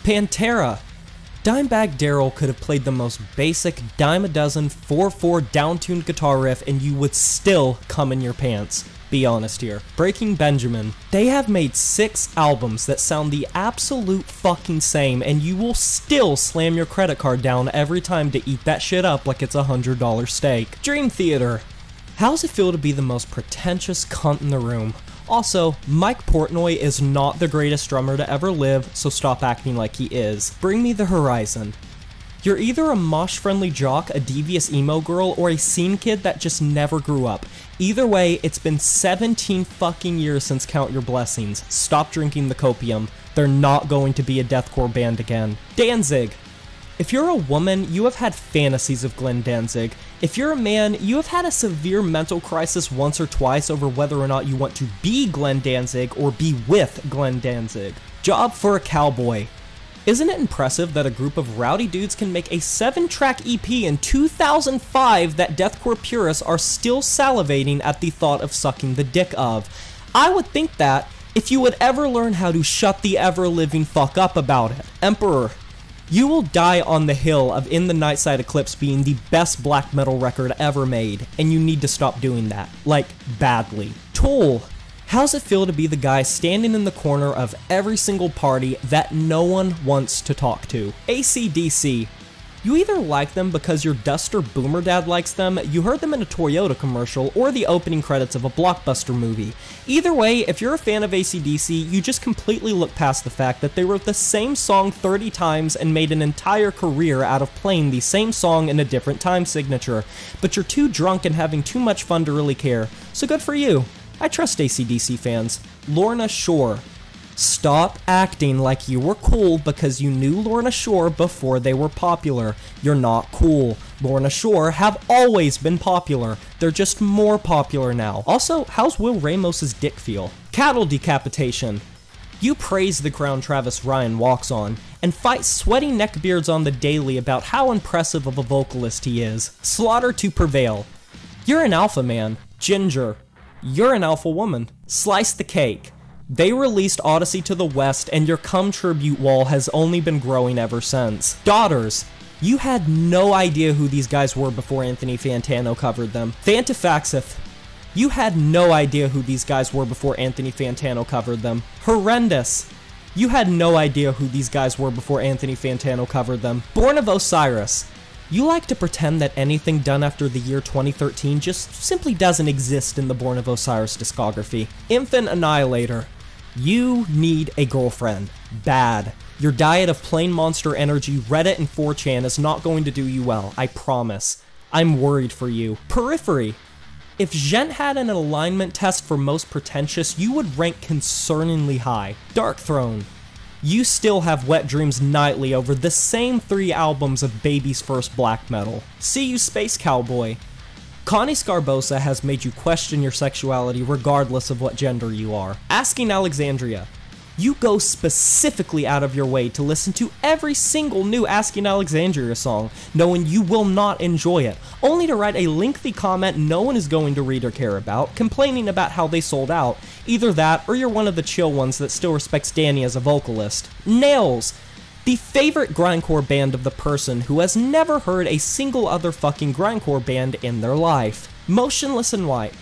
Pantera. Dimebag Darrell could have played the most basic dime-a-dozen 4/4 down-tuned guitar riff and you would still come in your pants. Be honest here. Breaking Benjamin. They have made 6 albums that sound the absolute fucking same and you will still slam your credit card down every time to eat that shit up like it's a $100 steak. Dream Theater. How's it feel to be the most pretentious cunt in the room? Also, Mike Portnoy is not the greatest drummer to ever live, so stop acting like he is. Bring Me the Horizon. You're either a mosh-friendly jock, a devious emo girl, or a scene kid that just never grew up. Either way, it's been 17 fucking years since Count Your Blessings. Stop drinking the copium. They're not going to be a deathcore band again. Danzig. If you're a woman, you have had fantasies of Glenn Danzig. If you're a man, you have had a severe mental crisis once or twice over whether or not you want to be Glenn Danzig or be with Glenn Danzig. Job for a Cowboy. Isn't it impressive that a group of rowdy dudes can make a 7-track EP in 2005 that deathcore purists are still salivating at the thought of sucking the dick of? I would think that if you would ever learn how to shut the ever-living fuck up about it. Emperor. You will die on the hill of In the Nightside Eclipse being the best black metal record ever made, and you need to stop doing that. Like, badly. Tool. How's it feel to be the guy standing in the corner of every single party that no one wants to talk to? AC/DC. You either like them because your duster boomer dad likes them, you heard them in a Toyota commercial, or the opening credits of a blockbuster movie. Either way, if you're a fan of AC/DC, you just completely look past the fact that they wrote the same song 30 times and made an entire career out of playing the same song in a different time signature. But you're too drunk and having too much fun to really care, so good for you. I trust AC/DC fans. Lorna Shore. Stop acting like you were cool because you knew Lorna Shore before they were popular. You're not cool. Lorna Shore have always been popular. They're just more popular now. Also, how's Will Ramos's dick feel? Cattle Decapitation. You praise the ground Travis Ryan walks on, and fight sweaty neckbeards on the daily about how impressive of a vocalist he is. Slaughter to Prevail. You're an alpha man. Ginger. You're an alpha woman. Slice the Cake. They released Odyssey to the West, and your cum tribute wall has only been growing ever since. Daughters. You had no idea who these guys were before Anthony Fantano covered them. Fantafaxith. You had no idea who these guys were before Anthony Fantano covered them. Horrendous. You had no idea who these guys were before Anthony Fantano covered them. Born of Osiris. You like to pretend that anything done after the year 2013 just simply doesn't exist in the Born of Osiris discography. Infant Annihilator. You need a girlfriend. Bad. Your diet of plain monster energy, Reddit, and 4chan is not going to do you well, I promise. I'm worried for you. Periphery. If Gent had an alignment test for most pretentious, you would rank concerningly high. Dark Throne. You still have wet dreams nightly over the same 3 albums of baby's first black metal. See you, Space Cowboy. Connie Scarbosa has made you question your sexuality regardless of what gender you are. Asking Alexandria. You go specifically out of your way to listen to every single new Asking Alexandria song, knowing you will not enjoy it, only to write a lengthy comment no one is going to read or care about, complaining about how they sold out. Either that, or you're one of the chill ones that still respects Danny as a vocalist. Nails. The favorite grindcore band of the person who has never heard a single other fucking grindcore band in their life. Motionless in White.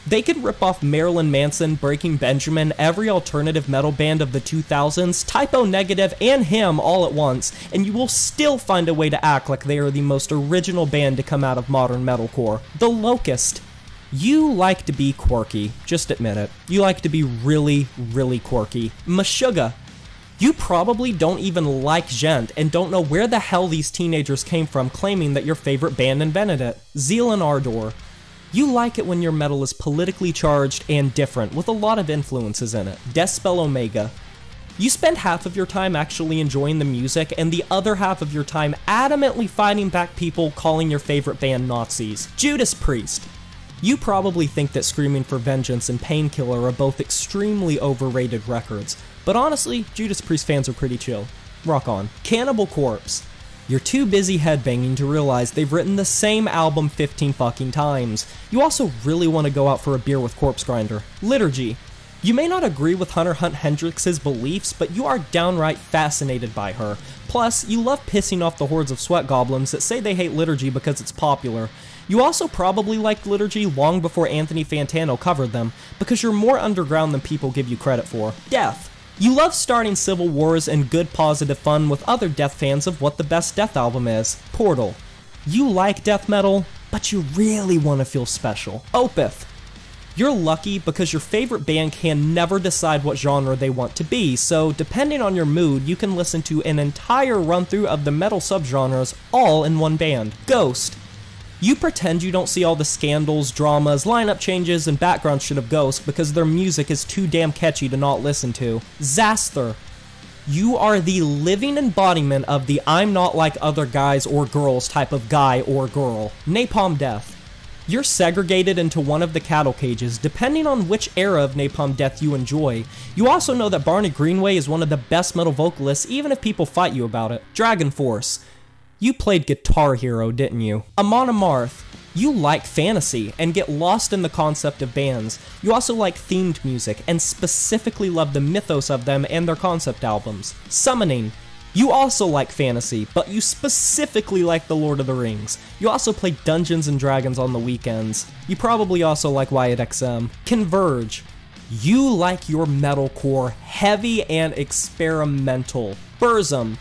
They could rip off Marilyn Manson, Breaking Benjamin, every alternative metal band of the 2000s, Typo Negative, and him all at once, and you will still find a way to act like they are the most original band to come out of modern metalcore. The Locust. You like to be quirky, just admit it. You like to be really, really quirky. Meshuggah. You probably don't even like Gent and don't know where the hell these teenagers came from claiming that your favorite band invented it. Zeal and Ardor. You like it when your metal is politically charged and different, with a lot of influences in it. Deathspell Omega. You spend half of your time actually enjoying the music, and the other half of your time adamantly fighting back people calling your favorite band Nazis. Judas Priest. You probably think that Screaming for Vengeance and Painkiller are both extremely overrated records, but honestly, Judas Priest fans are pretty chill. Rock on. Cannibal Corpse. You're too busy headbanging to realize they've written the same album 15 fucking times. You also really want to go out for a beer with Corpse Grinder. Liturgy. You may not agree with Hunter Hunt Hendrix's beliefs, but you are downright fascinated by her. Plus, you love pissing off the hordes of sweat goblins that say they hate liturgy because it's popular. You also probably liked liturgy long before Anthony Fantano covered them, because you're more underground than people give you credit for. Death. You love starting civil wars and good positive fun with other Death fans of what the best Death album is. Portal. You like death metal, but you really want to feel special. Opeth. You're lucky because your favorite band can never decide what genre they want to be, so depending on your mood, you can listen to an entire run-through of the metal subgenres all in one band. Ghost. You pretend you don't see all the scandals, dramas, lineup changes, and background shit of Ghost because their music is too damn catchy to not listen to. Xasthur. You are the living embodiment of the I'm not like other guys or girls type of guy or girl. Napalm Death. You're segregated into one of the cattle cages, depending on which era of Napalm Death you enjoy. You also know that Barney Greenway is one of the best metal vocalists, even if people fight you about it. Dragon Force. You played Guitar Hero, didn't you? Amon Amarth. You like fantasy and get lost in the concept of bands. You also like themed music and specifically love the mythos of them and their concept albums. Summoning. You also like fantasy, but you specifically like The Lord of the Rings. You also play Dungeons & Dragons on the weekends. You probably also like Wyatt XM. Converge. You like your metalcore heavy and experimental. Burzum.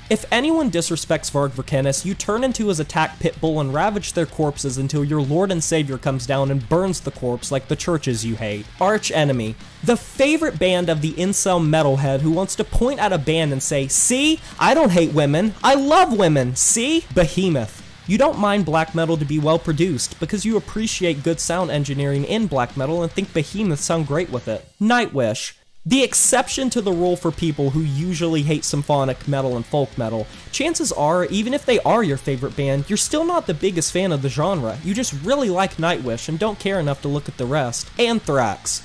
If anyone disrespects Varg Vikernes, you turn into his attack pit bull and ravage their corpses until your Lord and Savior comes down and burns the corpse like the churches you hate. Arch Enemy. The favorite band of the incel metalhead who wants to point at a band and say, "See? I don't hate women. I love women. See?" Behemoth. You don't mind black metal to be well produced because you appreciate good sound engineering in black metal and think Behemoth sound great with it. Nightwish. The exception to the rule for people who usually hate symphonic metal and folk metal. Chances are, even if they are your favorite band, you're still not the biggest fan of the genre. You just really like Nightwish and don't care enough to look at the rest. Anthrax.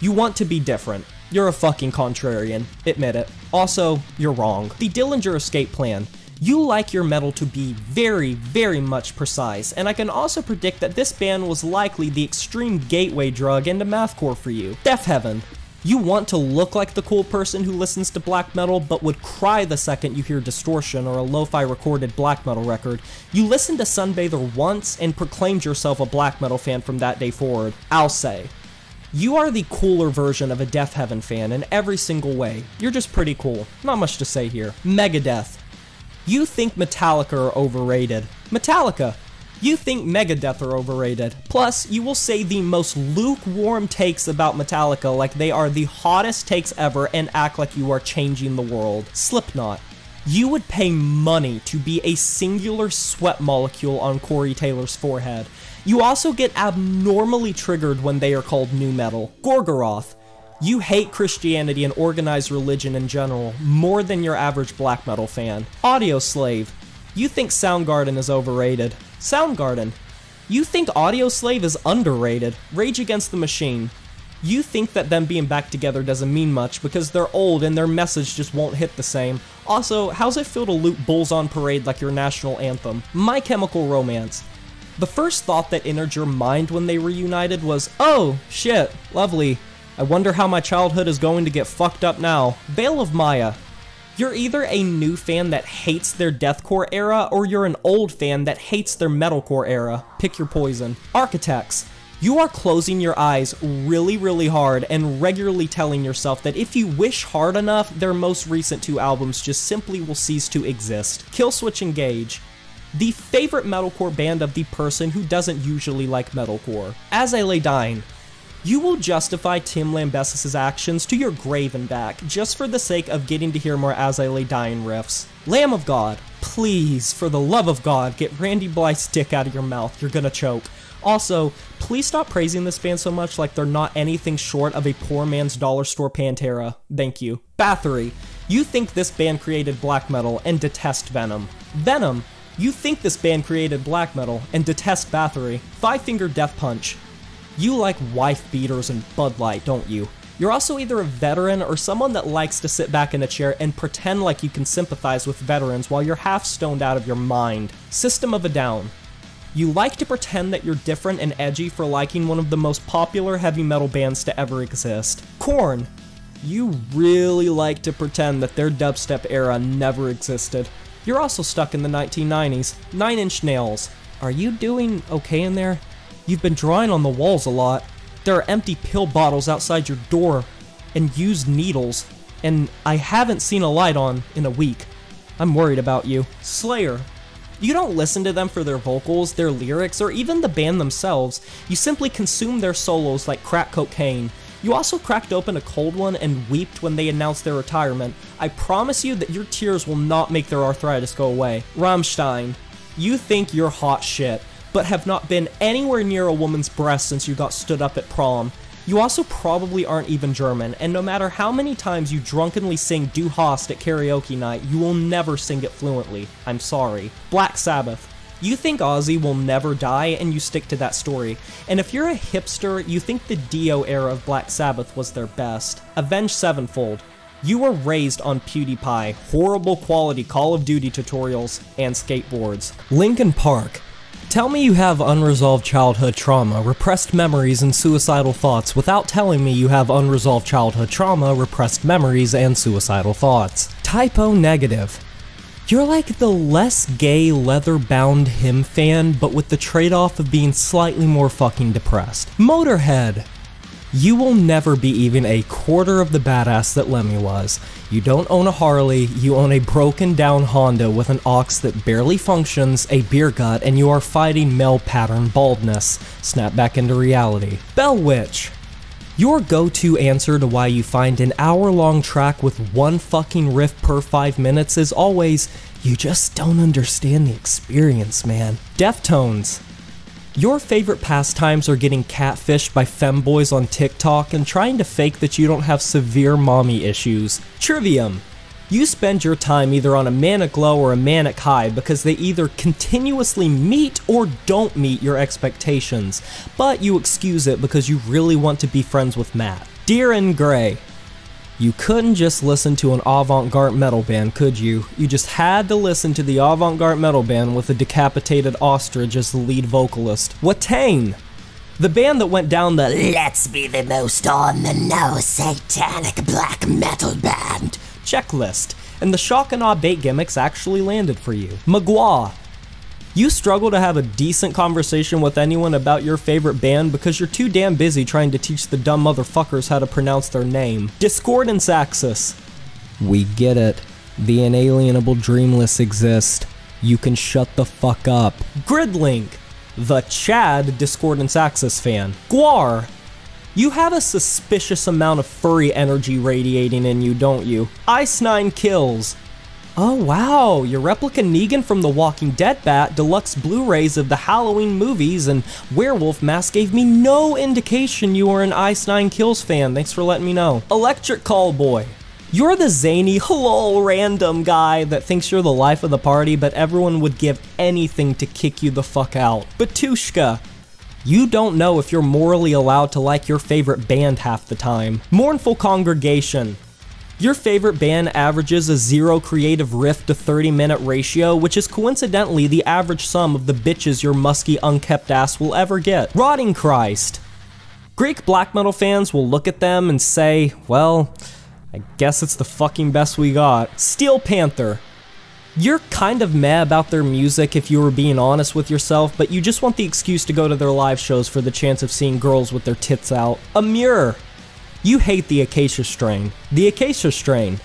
You want to be different. You're a fucking contrarian. Admit it. Also, you're wrong. The Dillinger Escape Plan. You like your metal to be very, very much precise, and I can also predict that this band was likely the extreme gateway drug into mathcore for you. Deafheaven. You want to look like the cool person who listens to black metal but would cry the second you hear distortion or a lo-fi recorded black metal record. You listened to Sunbather once and proclaimed yourself a black metal fan from that day forward. Alcey. You are the cooler version of a Deafheaven fan in every single way. You're just pretty cool. Not much to say here. Megadeth. You think Metallica are overrated. Metallica. You think Megadeth are overrated. Plus, you will say the most lukewarm takes about Metallica like they are the hottest takes ever and act like you are changing the world. Slipknot. You would pay money to be a singular sweat molecule on Corey Taylor's forehead. You also get abnormally triggered when they are called nu metal. Gorgoroth. You hate Christianity and organized religion in general more than your average black metal fan. Audioslave. You think Soundgarden is overrated. Soundgarden. You think Audioslave is underrated. Rage Against the Machine. You think that them being back together doesn't mean much because they're old and their message just won't hit the same. Also, how's it feel to loop Bulls on Parade like your national anthem? My Chemical Romance. The first thought that entered your mind when they reunited was, oh, shit, lovely. I wonder how my childhood is going to get fucked up now. Veil of Maya. You're either a new fan that hates their deathcore era, or you're an old fan that hates their metalcore era. Pick your poison. Architects. You are closing your eyes really, really hard and regularly telling yourself that if you wish hard enough, their most recent 2 albums just simply will cease to exist. Killswitch Engage. The favorite metalcore band of the person who doesn't usually like metalcore. As I Lay Dying. You will justify Tim Lambesis' actions to your grave and back, just for the sake of getting to hear more As I Lay Dying riffs. Lamb of God. Please, for the love of God, get Randy Blythe's dick out of your mouth, you're gonna choke. Also, please stop praising this band so much like they're not anything short of a poor man's dollar store Pantera. Thank you. Bathory. You think this band created black metal and detest Venom. Venom. You think this band created black metal and detest Bathory. Five Finger Death Punch. You like wife beaters and Bud Light, don't you? You're also either a veteran or someone that likes to sit back in a chair and pretend like you can sympathize with veterans while you're half stoned out of your mind. System of a Down. You like to pretend that you're different and edgy for liking one of the most popular heavy metal bands to ever exist. Korn. You really like to pretend that their dubstep era never existed. You're also stuck in the 1990s. 9 Inch Nails. Are you doing okay in there? You've been drawing on the walls a lot. There are empty pill bottles outside your door, and used needles, and I haven't seen a light on in a week. I'm worried about you. Slayer. You don't listen to them for their vocals, their lyrics, or even the band themselves. You simply consume their solos like crack cocaine. You also cracked open a cold one and wept when they announced their retirement. I promise you that your tears will not make their arthritis go away. Rammstein. You think you're hot shit, but have not been anywhere near a woman's breast since you got stood up at prom. You also probably aren't even German, and no matter how many times you drunkenly sing Du Hast at karaoke night, you will never sing it fluently. I'm sorry. Black Sabbath. You think Ozzy will never die, and you stick to that story. And if you're a hipster, you think the Dio era of Black Sabbath was their best. Avenged Sevenfold. You were raised on PewDiePie, horrible quality Call of Duty tutorials, and skateboards. Linkin Park. Tell me you have unresolved childhood trauma, repressed memories, and suicidal thoughts without telling me you have unresolved childhood trauma, repressed memories, and suicidal thoughts. Typo Negative. You're like the less gay leather-bound hymn fan, but with the trade-off of being slightly more fucking depressed. Motorhead. You will never be even a quarter of the badass that Lemmy was. You don't own a Harley, you own a broken down Honda with an aux that barely functions, a beer gut, and you are fighting male pattern baldness. Snap back into reality. Bell Witch. Your go-to answer to why you find an hour-long track with one fucking riff per 5 minutes is always, you just don't understand the experience, man. Deftones. Your favorite pastimes are getting catfished by femboys on TikTok and trying to fake that you don't have severe mommy issues. Trivium. You spend your time either on a manic low or a manic high because they either continuously meet or don't meet your expectations, but you excuse it because you really want to be friends with Matt. Deer in Grey. You couldn't just listen to an avant-garde metal band, could you? You just had to listen to the avant-garde metal band with a decapitated ostrich as the lead vocalist. Watain! The band that went down the "let's be the most on-the-nose satanic black metal band" checklist, and the shock and awe bait gimmicks actually landed for you. Magua. You struggle to have a decent conversation with anyone about your favorite band because you're too damn busy trying to teach the dumb motherfuckers how to pronounce their name. Discordance Axis. We get it. The inalienable dreamless exist. You can shut the fuck up. Gridlink. The Chad Discordance Axis fan. Guar. You have a suspicious amount of furry energy radiating in you, don't you? Ice Nine Kills. Oh wow, your replica Negan from The Walking Dead bat, deluxe Blu-rays of the Halloween movies, and Werewolf Mask gave me no indication you were an Ice Nine Kills fan. Thanks for letting me know. Electric Callboy. You're the zany, hello, random guy that thinks you're the life of the party, but everyone would give anything to kick you the fuck out. Batushka. You don't know if you're morally allowed to like your favorite band half the time. Mournful Congregation. Your favorite band averages a 0 creative riff to 30-minute ratio, which is coincidentally the average sum of the bitches your musky, unkept ass will ever get. Rotting Christ. Greek black metal fans will look at them and say, well, I guess it's the fucking best we got. Steel Panther. You're kind of meh about their music if you were being honest with yourself, but you just want the excuse to go to their live shows for the chance of seeing girls with their tits out. Amur. You hate the Acacia Strain. The Acacia Strain.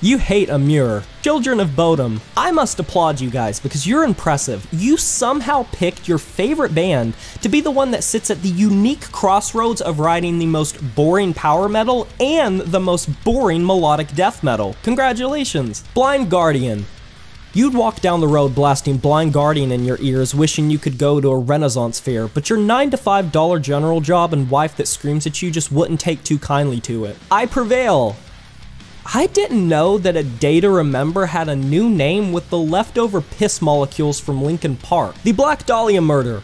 You hate Amur. Children of Bodom. I must applaud you guys because you're impressive. You somehow picked your favorite band to be the one that sits at the unique crossroads of writing the most boring power metal and the most boring melodic death metal. Congratulations. Blind Guardian. You'd walk down the road blasting Blind Guardian in your ears, wishing you could go to a Renaissance fair, but your $9 to $5 Dollar General job and wife that screams at you just wouldn't take too kindly to it. I Prevail. I didn't know that A Day to Remember had a new name with the leftover piss molecules from Linkin Park. The Black Dahlia Murder.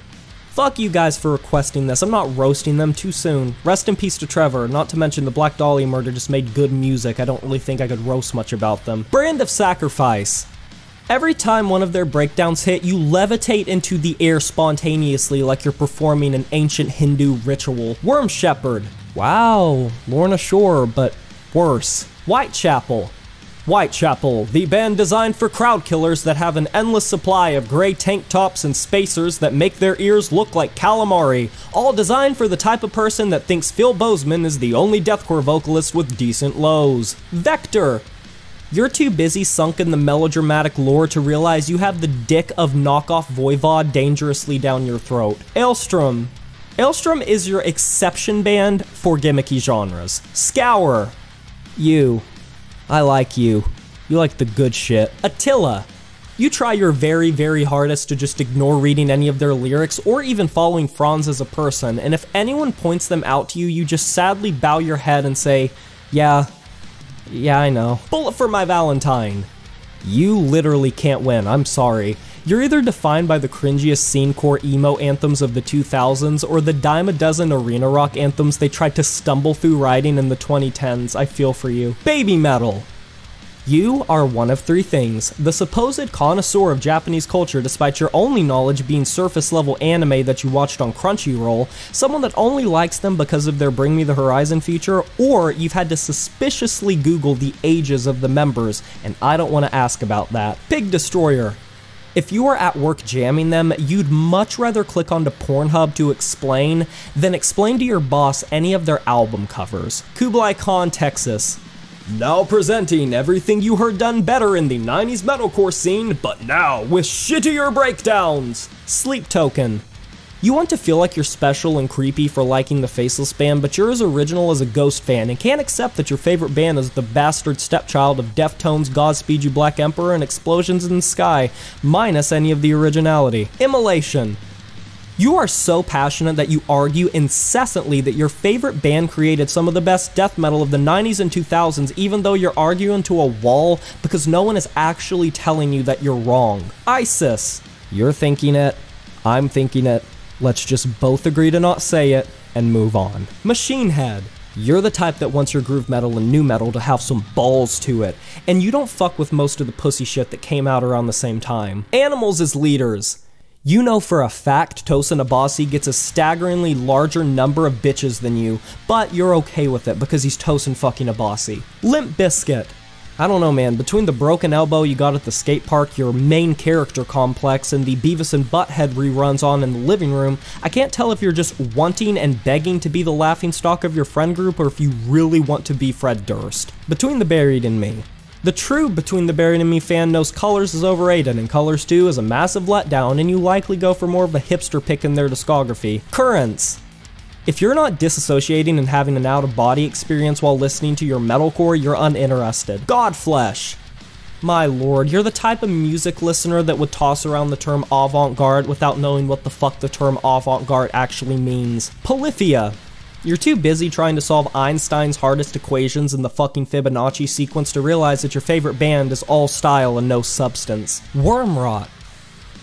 Fuck you guys for requesting this, I'm not roasting them too soon. Rest in peace to Trevor, not to mention the Black Dahlia Murder just made good music, I don't really think I could roast much about them. Brand of Sacrifice. Every time one of their breakdowns hit, you levitate into the air spontaneously like you're performing an ancient Hindu ritual. Worm Shepherd. Wow, Lorna Shore, but worse. Whitechapel. Whitechapel, the band designed for crowd killers that have an endless supply of gray tank tops and spacers that make their ears look like calamari, all designed for the type of person that thinks Phil Bozeman is the only deathcore vocalist with decent lows. Vector. You're too busy sunk in the melodramatic lore to realize you have the dick of knockoff Voivod dangerously down your throat. Aelstrom. Aelstrom is your exception band for gimmicky genres. Scour. You. I like you. You like the good shit. Attila. You try your very, very hardest to just ignore reading any of their lyrics or even following Franz as a person, and if anyone points them out to you, you just sadly bow your head and say, yeah, I know. Bullet for My Valentine. You literally can't win, I'm sorry. You're either defined by the cringiest scene-core emo anthems of the 2000s or the dime a dozen arena rock anthems they tried to stumble through writing in the 2010s. I feel for you. Baby metal. You are one of three things: the supposed connoisseur of Japanese culture despite your only knowledge being surface-level anime that you watched on Crunchyroll, someone that only likes them because of their Bring Me the Horizon feature, or you've had to suspiciously Google the ages of the members, and I don't want to ask about that. Pig Destroyer. If you are at work jamming them, you'd much rather click onto Pornhub to explain than explain to your boss any of their album covers. Kublai Khan, Texas. Now presenting everything you heard done better in the 90s metalcore scene, but now with shittier breakdowns. Sleep Token. You want to feel like you're special and creepy for liking the Faceless band, but you're as original as a Ghost fan and can't accept that your favorite band is the bastard stepchild of Deftones, Godspeed You Black Emperor, and Explosions in the Sky, minus any of the originality. Immolation. You are so passionate that you argue incessantly that your favorite band created some of the best death metal of the 90s and 2000s, even though you're arguing to a wall because no one is actually telling you that you're wrong. ISIS. You're thinking it, I'm thinking it. Let's just both agree to not say it and move on. Machine Head. You're the type that wants your groove metal and new metal to have some balls to it, and you don't fuck with most of the pussy shit that came out around the same time. Animals as leaders. You know for a fact Tosin Abasi gets a staggeringly larger number of bitches than you, but you're okay with it because he's Tosin fucking Abasi. Limp Bizkit. I don't know, man, between the broken elbow you got at the skate park, your main character complex, and the Beavis and Butthead reruns on in the living room, I can't tell if you're just wanting and begging to be the laughingstock of your friend group or if you really want to be Fred Durst. Between the Buried and Me. The true Between the Buried and Me fan knows Colors is overrated and Colors 2 is a massive letdown, and you likely go for more of a hipster pick in their discography. Currents. If you're not disassociating and having an out-of-body experience while listening to your metalcore, you're uninterested. Godflesh. My lord, you're the type of music listener that would toss around the term avant-garde without knowing what the fuck the term avant-garde actually means. Polyphia. You're too busy trying to solve Einstein's hardest equations in the fucking Fibonacci sequence to realize that your favorite band is all style and no substance. Wormrot.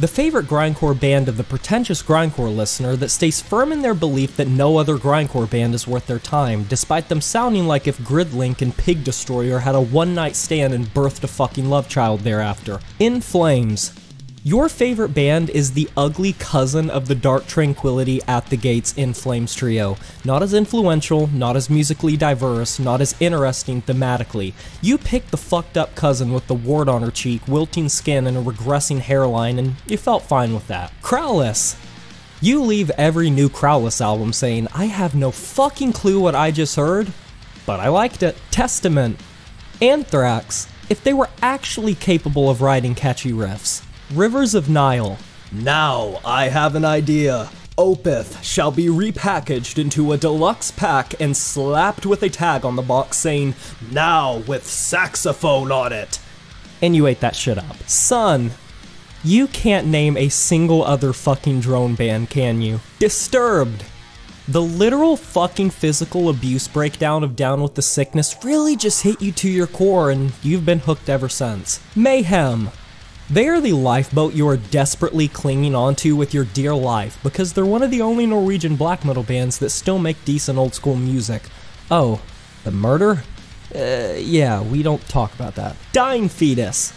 The favorite grindcore band of the pretentious grindcore listener that stays firm in their belief that no other grindcore band is worth their time, despite them sounding like if Gridlink and Pig Destroyer had a one-night stand and birthed a fucking love child thereafter. In Flames. Your favorite band is the ugly cousin of the Dark Tranquillity At the Gates In Flames trio. Not as influential, not as musically diverse, not as interesting thematically. You picked the fucked up cousin with the wart on her cheek, wilting skin, and a regressing hairline, and you felt fine with that. Crowless. You leave every new Crowless album saying, I have no fucking clue what I just heard, but I liked it. Testament. Anthrax. If they were actually capable of writing catchy riffs. Rivers of Nile. Now I have an idea. Opeth shall be repackaged into a deluxe pack and slapped with a tag on the box saying, now with saxophone on it. And you ate that shit up. Sun. You can't name a single other fucking drone band, can you? Disturbed. The literal fucking physical abuse breakdown of Down With The Sickness really just hit you to your core and you've been hooked ever since. Mayhem. They are the lifeboat you are desperately clinging onto with your dear life because they're one of the only Norwegian black metal bands that still make decent old school music. Oh, the murder? Yeah, we don't talk about that. Dying Fetus.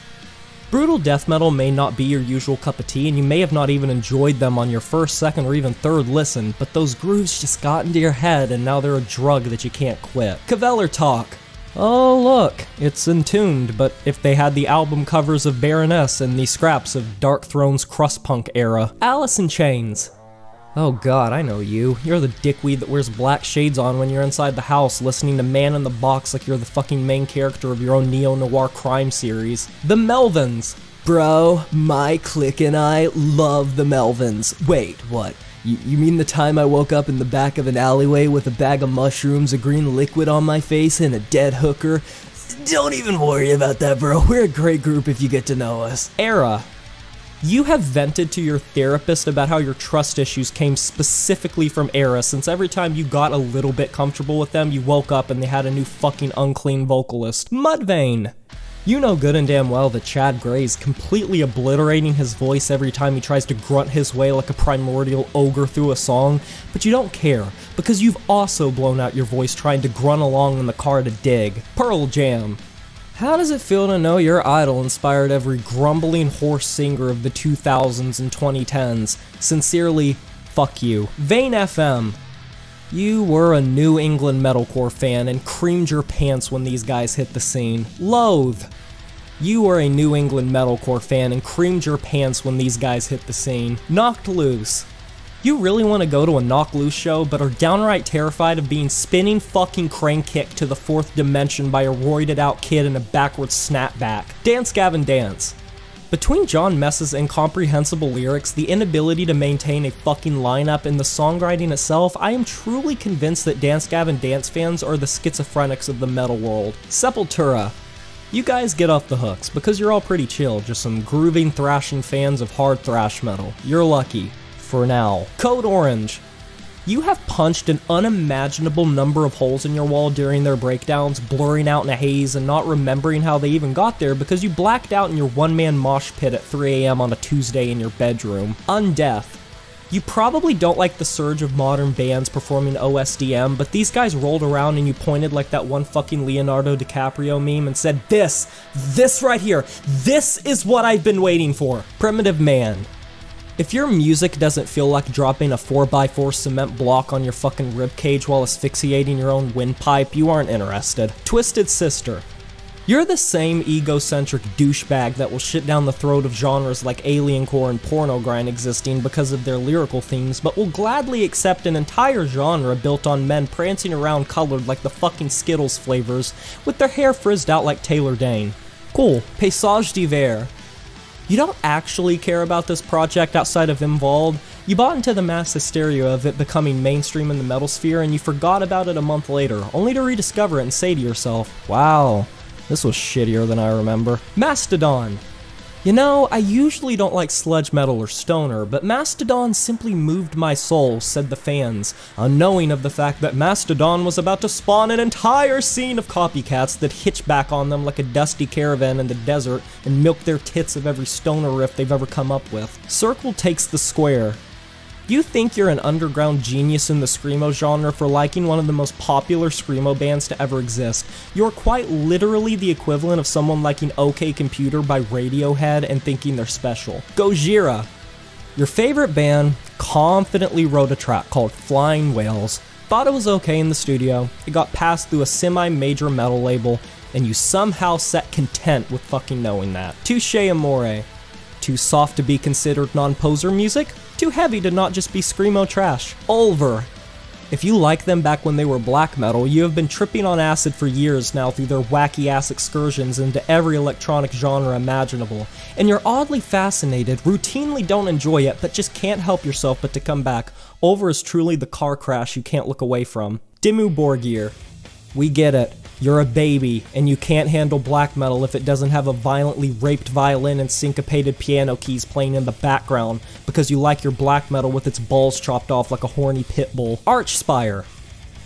Brutal death metal may not be your usual cup of tea, and you may have not even enjoyed them on your first, second, or even third listen, but those grooves just got into your head and now they're a drug that you can't quit. Kveler Talk. Oh look, it's Entombed, but if they had the album covers of Baroness and the scraps of Dark Throne's crust punk era. Alice in Chains. Oh god, I know you. You're the dickweed that wears black shades on when you're inside the house listening to Man in the Box like you're the fucking main character of your own neo-noir crime series. The Melvins. Bro, my clique and I love the Melvins. Wait, what? You mean the time I woke up in the back of an alleyway with a bag of mushrooms, a green liquid on my face, and a dead hooker? Don't even worry about that, bro. We're a great group if you get to know us. Era. You have vented to your therapist about how your trust issues came specifically from Era, since every time you got a little bit comfortable with them, you woke up and they had a new fucking unclean vocalist. Mudvayne. You know good and damn well that Chad Gray's completely obliterating his voice every time he tries to grunt his way like a primordial ogre through a song, but you don't care, because you've also blown out your voice trying to grunt along in the car to dig. Pearl Jam. How does it feel to know your idol inspired every grumbling horse singer of the 2000s and 2010s? Sincerely, fuck you. Vane FM. You were a New England metalcore fan and creamed your pants when these guys hit the scene. Loathe. You were a New England metalcore fan and creamed your pants when these guys hit the scene. Knocked Loose. You really want to go to a Knocked Loose show, but are downright terrified of being spinning fucking crane kicked to the fourth dimension by a roided out kid in a backwards snapback. Dance Gavin Dance. Between John Mess's incomprehensible lyrics, the inability to maintain a fucking lineup, and the songwriting itself, I am truly convinced that Dance Gavin Dance fans are the schizophrenics of the metal world. Sepultura. You guys get off the hooks, because you're all pretty chill, just some grooving, thrashing fans of hard thrash metal. You're lucky. For now. Code Orange. You have punched an unimaginable number of holes in your wall during their breakdowns, blurring out in a haze and not remembering how they even got there because you blacked out in your one-man mosh pit at 3 AM on a Tuesday in your bedroom. Undeath. You probably don't like the surge of modern bands performing OSDM, but these guys rolled around and you pointed like that one fucking Leonardo DiCaprio meme and said, this right here, this is what I've been waiting for. Primitive Man. If your music doesn't feel like dropping a 4x4 cement block on your fucking ribcage while asphyxiating your own windpipe, you aren't interested. Twisted Sister. You're the same egocentric douchebag that will shit down the throat of genres like aliencore and porno grind existing because of their lyrical themes, but will gladly accept an entire genre built on men prancing around colored like the fucking Skittles flavors, with their hair frizzed out like Taylor Dane. Cool. Paysage d'hiver. You don't actually care about this project outside of Involved. You bought into the mass hysteria of it becoming mainstream in the metal sphere and you forgot about it a month later, only to rediscover it and say to yourself, wow, this was shittier than I remember. Mastodon. You know, I usually don't like sludge metal or stoner, but Mastodon simply moved my soul, said the fans, unknowing of the fact that Mastodon was about to spawn an entire scene of copycats that hitch back on them like a dusty caravan in the desert and milk their tits of every stoner riff they've ever come up with. Circle Takes the Square. You think you're an underground genius in the screamo genre for liking one of the most popular screamo bands to ever exist. You're quite literally the equivalent of someone liking OK Computer by Radiohead and thinking they're special. Gojira. Your favorite band confidently wrote a track called Flying Whales, thought it was okay in the studio, it got passed through a semi-major metal label, and you somehow sat content with fucking knowing that. Touche Amore. Too soft to be considered non-poser music? Too heavy to not just be screamo trash. Ulver. If you liked them back when they were black metal, you have been tripping on acid for years now through their wacky-ass excursions into every electronic genre imaginable, and you're oddly fascinated, routinely don't enjoy it, but just can't help yourself but to come back. Ulver is truly the car crash you can't look away from. Dimmu Borgir. We get it. You're a baby, and you can't handle black metal if it doesn't have a violently raped violin and syncopated piano keys playing in the background, because you like your black metal with its balls chopped off like a horny pit bull. Archspire.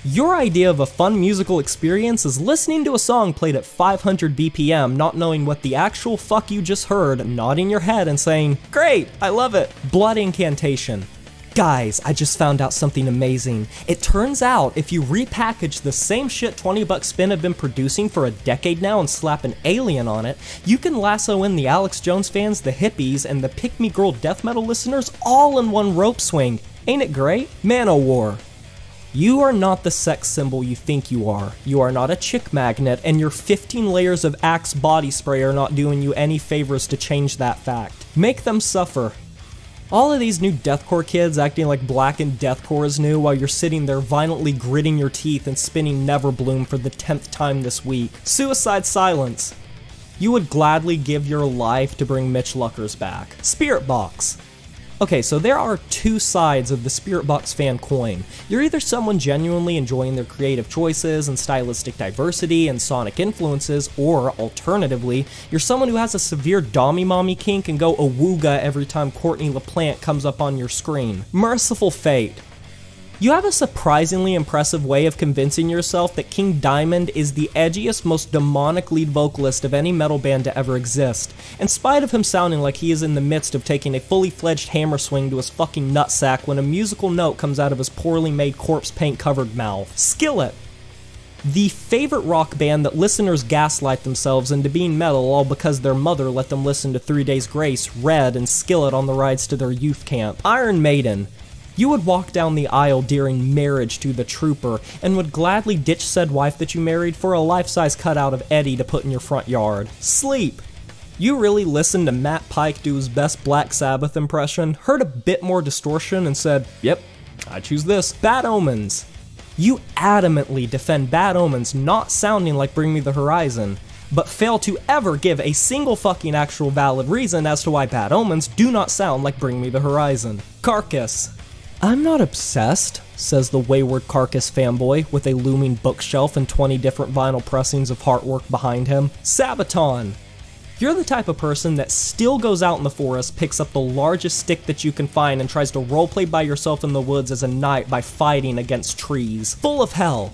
Your idea of a fun musical experience is listening to a song played at 500 BPM, not knowing what the actual fuck you just heard, nodding your head and saying, "Great, I love it." Blood Incantation. Guys, I just found out something amazing. It turns out if you repackage the same shit 20 Buck Spin have been producing for a decade now and slap an alien on it, you can lasso in the Alex Jones fans, the hippies, and the Pick Me Girl death metal listeners all in one rope swing. Ain't it great? Manowar. You are not the sex symbol you think you are. You are not a chick magnet, and your 15 layers of Axe body spray are not doing you any favors to change that fact. Make them suffer. All of these new deathcore kids acting like blackened deathcore is new while you're sitting there violently gritting your teeth and spinning Neverbloom for the 10th time this week. Suicide Silence. You would gladly give your life to bring Mitch Luckers back. Spiritbox. Okay, so there are two sides of the Spiritbox fan coin. You're either someone genuinely enjoying their creative choices and stylistic diversity and sonic influences, or alternatively, you're someone who has a severe dommy-mommy kink and go awooga every time Courtney LaPlante comes up on your screen. Merciful Fate. You have a surprisingly impressive way of convincing yourself that King Diamond is the edgiest, most demonic lead vocalist of any metal band to ever exist, in spite of him sounding like he is in the midst of taking a fully fledged hammer swing to his fucking nutsack when a musical note comes out of his poorly made corpse paint covered mouth. Skillet. The favorite rock band that listeners gaslight themselves into being metal all because their mother let them listen to 3 Days Grace, Red, and Skillet on the rides to their youth camp. Iron Maiden. You would walk down the aisle during marriage to the trooper, and would gladly ditch said wife that you married for a life-size cutout of Eddie to put in your front yard. Sleep. You really listened to Matt Pike do his best Black Sabbath impression, heard a bit more distortion, and said, yep, I choose this. Bad Omens. You adamantly defend Bad Omens not sounding like Bring Me the Horizon, but fail to ever give a single fucking actual valid reason as to why Bad Omens do not sound like Bring Me the Horizon. Carcass. I'm not obsessed, says the wayward Carcass fanboy with a looming bookshelf and 20 different vinyl pressings of Heartwork behind him. Sabaton. You're the type of person that still goes out in the forest, picks up the largest stick that you can find, and tries to roleplay by yourself in the woods as a knight by fighting against trees. Full of Hell.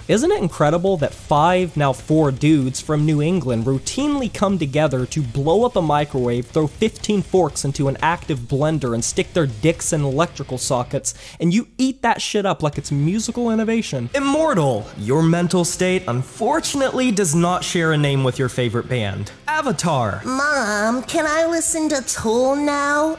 Isn't it incredible that 5, now 4 dudes from New England routinely come together to blow up a microwave, throw 15 forks into an active blender, and stick their dicks in electrical sockets, and you eat that shit up like it's musical innovation? Immortal! Your mental state unfortunately does not share a name with your favorite band. Avatar. Mom, can I listen to Tool now?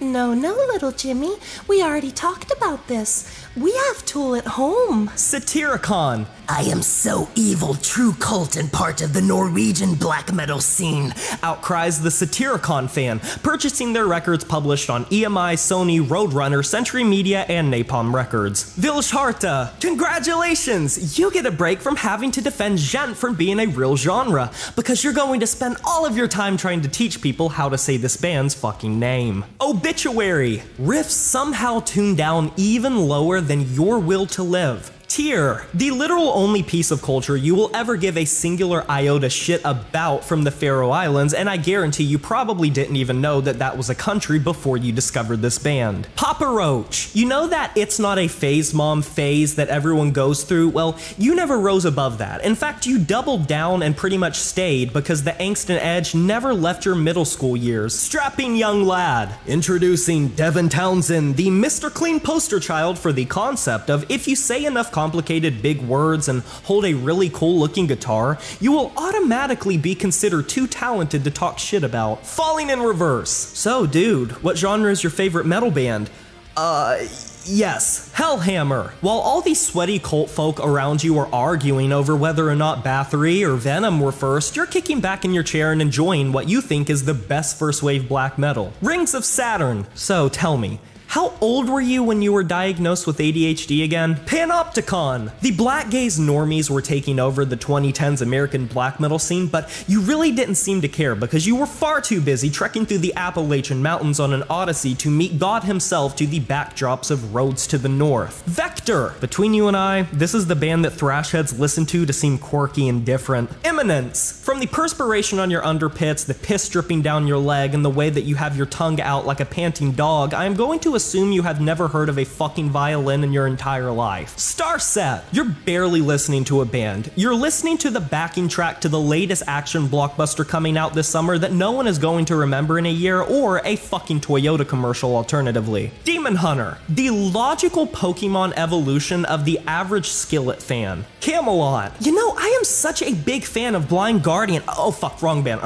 No, little Jimmy. We already talked about this. We have Tool at home. Satyricon. I am so evil, true cult and part of the Norwegian black metal scene. Outcries the Satyricon fan, purchasing their records published on EMI, Sony, Roadrunner, Century Media, and Napalm Records. Vilsharta. Congratulations! You get a break from having to defend gent from being a real genre, because you're going to spend all of your time trying to teach people how to say this band's fucking name. Obituary. Riffs somehow tuned down even lower than your will to live. Tyr, the literal only piece of culture you will ever give a singular iota shit about from the Faroe Islands, and I guarantee you probably didn't even know that that was a country before you discovered this band. Papa Roach. You know that It's Not a Phase Mom phase that everyone goes through? Well, you never rose above that. In fact, you doubled down and pretty much stayed because the angst and edge never left your middle school years. Strapping young lad. Introducing Devin Townsend, the Mr. Clean poster child for the concept of if you say enough complicated big words and hold a really cool looking guitar, you will automatically be considered too talented to talk shit about. Falling in Reverse. So dude, what genre is your favorite metal band? Yes, Hellhammer. While all these sweaty cult folk around you are arguing over whether or not Bathory or Venom were first, you're kicking back in your chair and enjoying what you think is the best first wave black metal. Rings of Saturn. So tell me, how old were you when you were diagnosed with ADHD again? Panopticon! The black gaze normies were taking over the 2010s American black metal scene, but you really didn't seem to care because you were far too busy trekking through the Appalachian Mountains on an odyssey to meet God himself to the backdrops of Roads to the North. Vector! Between you and I, this is the band that thrash heads listen to seem quirky and different. Eminence! From the perspiration on your underpits, the piss dripping down your leg, and the way that you have your tongue out like a panting dog, I am going to assume you have never heard of a fucking violin in your entire life. Starset! You're barely listening to a band. You're listening to the backing track to the latest action blockbuster coming out this summer that no one is going to remember in a year, or a fucking Toyota commercial alternatively. Demon Hunter, the logical Pokemon evolution of the average Skillet fan. Camelot. You know, I am such a big fan of Blind Guardian. Oh fuck, wrong band.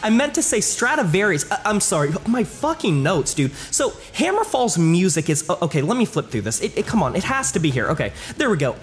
I meant to say Stradivarius. I'm sorry, my fucking notes, dude. So Hammerfall's music is, okay, let me flip through this. Come on, it has to be here. Okay, there we go.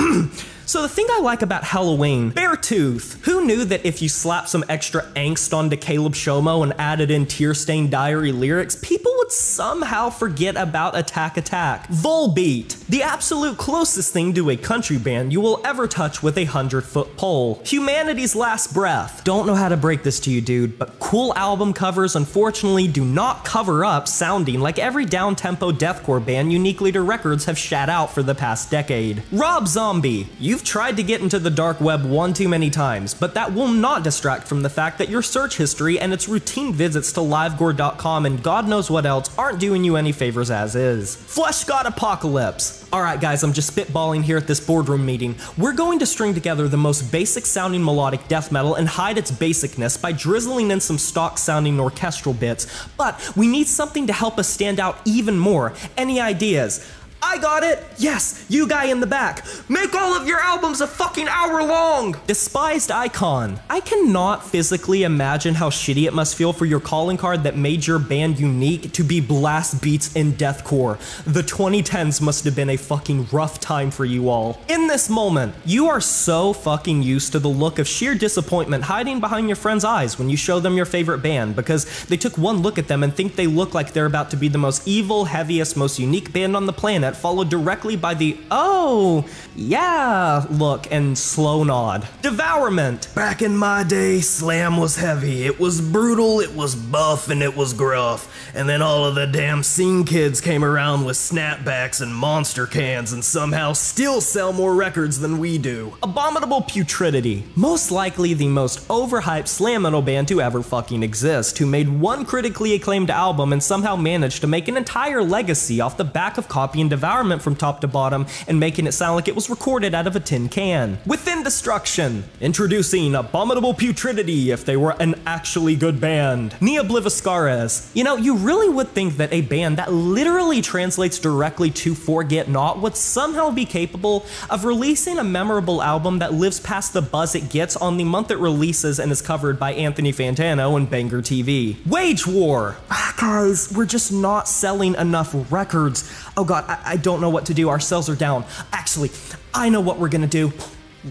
So the thing I like about Halloween, Beartooth. Who knew that if you slap some extra angst onto Caleb Shomo and added in tear-stained diary lyrics, people would somehow forget about Attack Attack? Volbeat, the absolute closest thing to a country band you will ever touch with a 100-foot pole. Humanity's Last Breath. Don't know how to break this to you, dude, but cool album covers unfortunately do not cover up sounding like every down-tempo deathcore band Unique Leader Records have shat out for the past decade. Rob Zombie. You've tried to get into the dark web one too many times, but that will not distract from the fact that your search history and its routine visits to livegore.com and God knows what else aren't doing you any favors as is. Flesh God Apocalypse. Alright guys, I'm just spitballing here at this boardroom meeting. We're going to string together the most basic sounding melodic death metal and hide its basicness by drizzling in some stock sounding orchestral bits, but we need something to help us stand out even more. Any ideas? I got it! Yes, you guy in the back. Make all of your albums a fucking hour long! Despised Icon. I cannot physically imagine how shitty it must feel for your calling card that made your band unique to be blast beats in deathcore. The 2010s must have been a fucking rough time for you all. In this moment, you are so fucking used to the look of sheer disappointment hiding behind your friend's eyes when you show them your favorite band because they took one look at them and think they look like they're about to be the most evil, heaviest, most unique band on the planet, followed directly by the "oh, yeah" look and slow nod. Devourment. Back in my day, slam was heavy. It was brutal, it was buff, and it was gruff. And then all of the damn scene kids came around with snapbacks and monster cans and somehow still sell more records than we do. Abominable Putridity. Most likely the most overhyped slam metal band to ever fucking exist, who made one critically acclaimed album and somehow managed to make an entire legacy off the back of copying Devourment from top to bottom and making it sound like it was recorded out of a tin can. Within Destruction. Introducing Abominable Putridity if they were an actually good band. Nia Bliviscares. You know, you really would think that a band that literally translates directly to Forget Not would somehow be capable of releasing a memorable album that lives past the buzz it gets on the month it releases and is covered by Anthony Fantano and Banger TV. Wage War. Guys, we're just not selling enough records. Oh god, I don't know what to do. Our sales are down. Actually, I know what we're gonna do.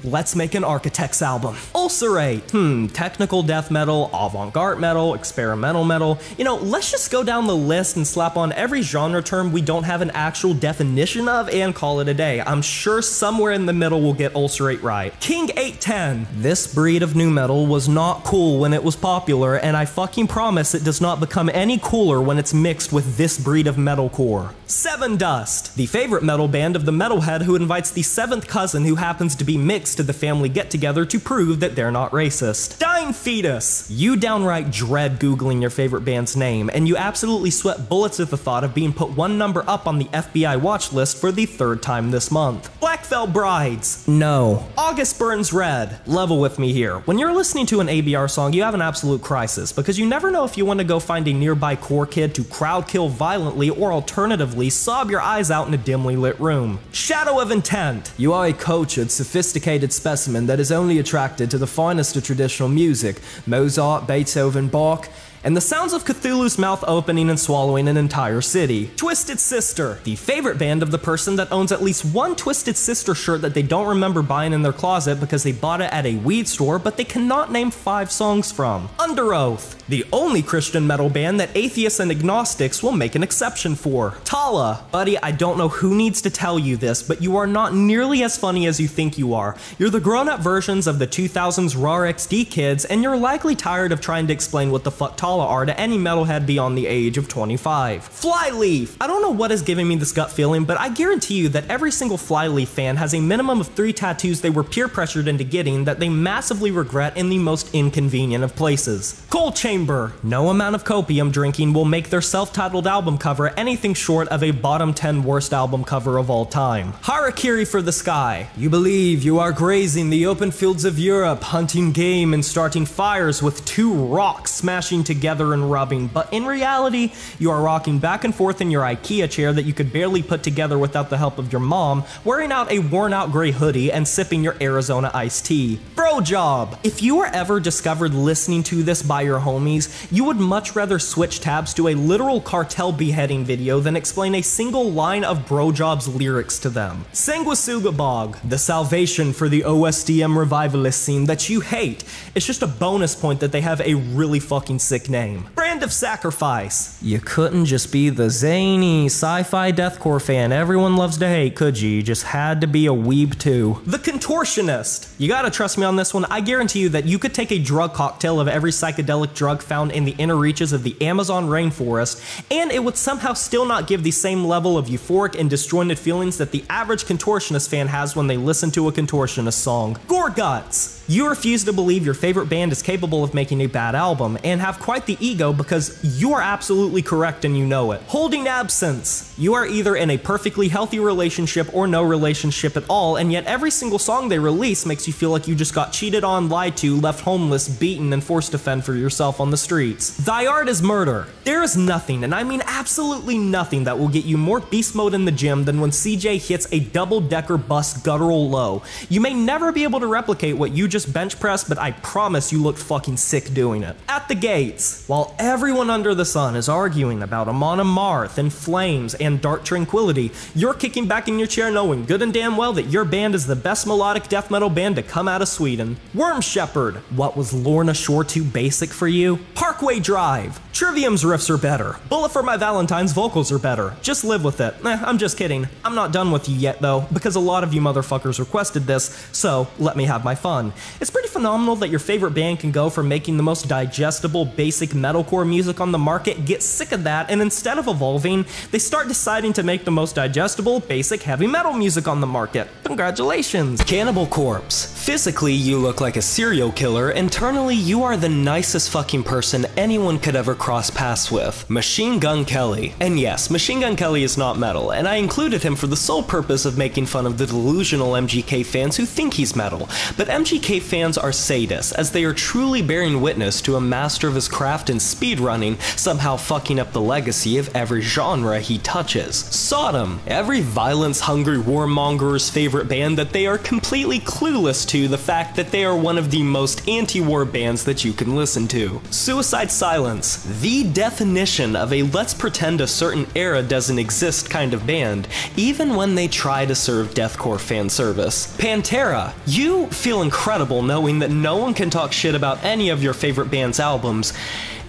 Let's make an Architects album. Ulcerate. Technical death metal, avant-garde metal, experimental metal. You know, let's just go down the list and slap on every genre term we don't have an actual definition of and call it a day. I'm sure somewhere in the middle we'll get Ulcerate right. King 810. This breed of nu metal was not cool when it was popular, and I fucking promise it does not become any cooler when it's mixed with this breed of metalcore. Seven Dust. The favorite metal band of the metalhead who invites the seventh cousin who happens to be mixed to the family get-together to prove that they're not racist. Dying Fetus. You downright dread googling your favorite band's name, and you absolutely sweat bullets at the thought of being put one number up on the FBI watch list for the third time this month. Black Veil Brides. No. August Burns Red. Level with me here. When you're listening to an ABR song, you have an absolute crisis, because you never know if you want to go find a nearby core kid to crowd kill violently or alternatively sob your eyes out in a dimly lit room. Shadow of Intent. You are a cultured, sophisticated specimen that is only attracted to the finest of traditional music, Mozart, Beethoven, Bach, and the sounds of Cthulhu's mouth opening and swallowing an entire city. Twisted Sister, the favorite band of the person that owns at least one Twisted Sister shirt that they don't remember buying in their closet because they bought it at a weed store but they cannot name 5 songs from. Under Oath, the only Christian metal band that atheists and agnostics will make an exception for. Tala. Buddy, I don't know who needs to tell you this, but you are not nearly as funny as you think you are. You're the grown-up versions of the 2000s RAR XD kids, and you're likely tired of trying to explain what the fuck Tala call it are to any metalhead beyond the age of 25. Flyleaf! I don't know what is giving me this gut feeling, but I guarantee you that every single Flyleaf fan has a minimum of 3 tattoos they were peer pressured into getting that they massively regret in the most inconvenient of places. Coal Chamber. No amount of copium drinking will make their self-titled album cover anything short of a bottom 10 worst album cover of all time. Harakiri for the Sky. You believe you are grazing the open fields of Europe, hunting game and starting fires with 2 rocks smashing together and rubbing, but in reality, you are rocking back and forth in your IKEA chair that you could barely put together without the help of your mom, wearing out a worn out gray hoodie and sipping your Arizona iced tea. Bro job! If you were ever discovered listening to this by your homies, you would much rather switch tabs to a literal cartel beheading video than explain a single line of Bro Job's lyrics to them. Sanguisuga Bog, the salvation for the OSDM revivalist scene that you hate. It's just a bonus point that they have a really fucking sick name. Brand of Sacrifice. You couldn't just be the zany sci-fi deathcore fan everyone loves to hate, could you? You just had to be a weeb too. The Contortionist. You gotta trust me on this one. I guarantee you that you could take a drug cocktail of every psychedelic drug found in the inner reaches of the Amazon rainforest, and it would somehow still not give the same level of euphoric and disjointed feelings that the average Contortionist fan has when they listen to a Contortionist song. Gorguts. You refuse to believe your favorite band is capable of making a bad album, and have quite the ego because you are absolutely correct and you know it. Holding Absence. You are either in a perfectly healthy relationship or no relationship at all, and yet every single song they release makes you feel like you just got cheated on, lied to, left homeless, beaten, and forced to fend for yourself on the streets. Thy Art is Murder. There is nothing, and I mean absolutely nothing, that will get you more beast mode in the gym than when CJ hits a double-decker bus guttural low. You may never be able to replicate what you just bench pressed, but I promise you looked fucking sick doing it. At the Gates. While everyone under the sun is arguing about Amon Amarth and Flames and Dark Tranquility, you're kicking back in your chair knowing good and damn well that your band is the best melodic death metal band to come out of Sweden. Worm Shepherd. What, was Lorna Shore too basic for you? Parkway Drive. Trivium's riffs are better. Bullet for My Valentine's vocals are better. Just live with it. I'm just kidding. I'm not done with you yet though, because a lot of you motherfuckers requested this, so let me have my fun. It's pretty phenomenal that your favorite band can go from making the most digestible, basic metalcore music on the market, get sick of that, and instead of evolving, they start deciding to make the most digestible, basic heavy metal music on the market. Congratulations! Cannibal Corpse. Physically, you look like a serial killer. Internally, you are the nicest fucking person anyone could ever cross paths with. Machine Gun Kelly. And yes, Machine Gun Kelly is not metal, and I included him for the sole purpose of making fun of the delusional MGK fans who think he's metal. But MGK fans are sadists, as they are truly bearing witness to a master of his craft in speedrunning, somehow fucking up the legacy of every genre he touches. Sodom. Every violence-hungry warmonger's favorite band that they are completely clueless to the fact that they are one of the most anti-war bands that you can listen to. Suicide Silence. The definition of a let's pretend a certain era doesn't exist kind of band, even when they try to serve deathcore fan service. Pantera. You feel incredible knowing that no one can talk shit about any of your favorite band's albums,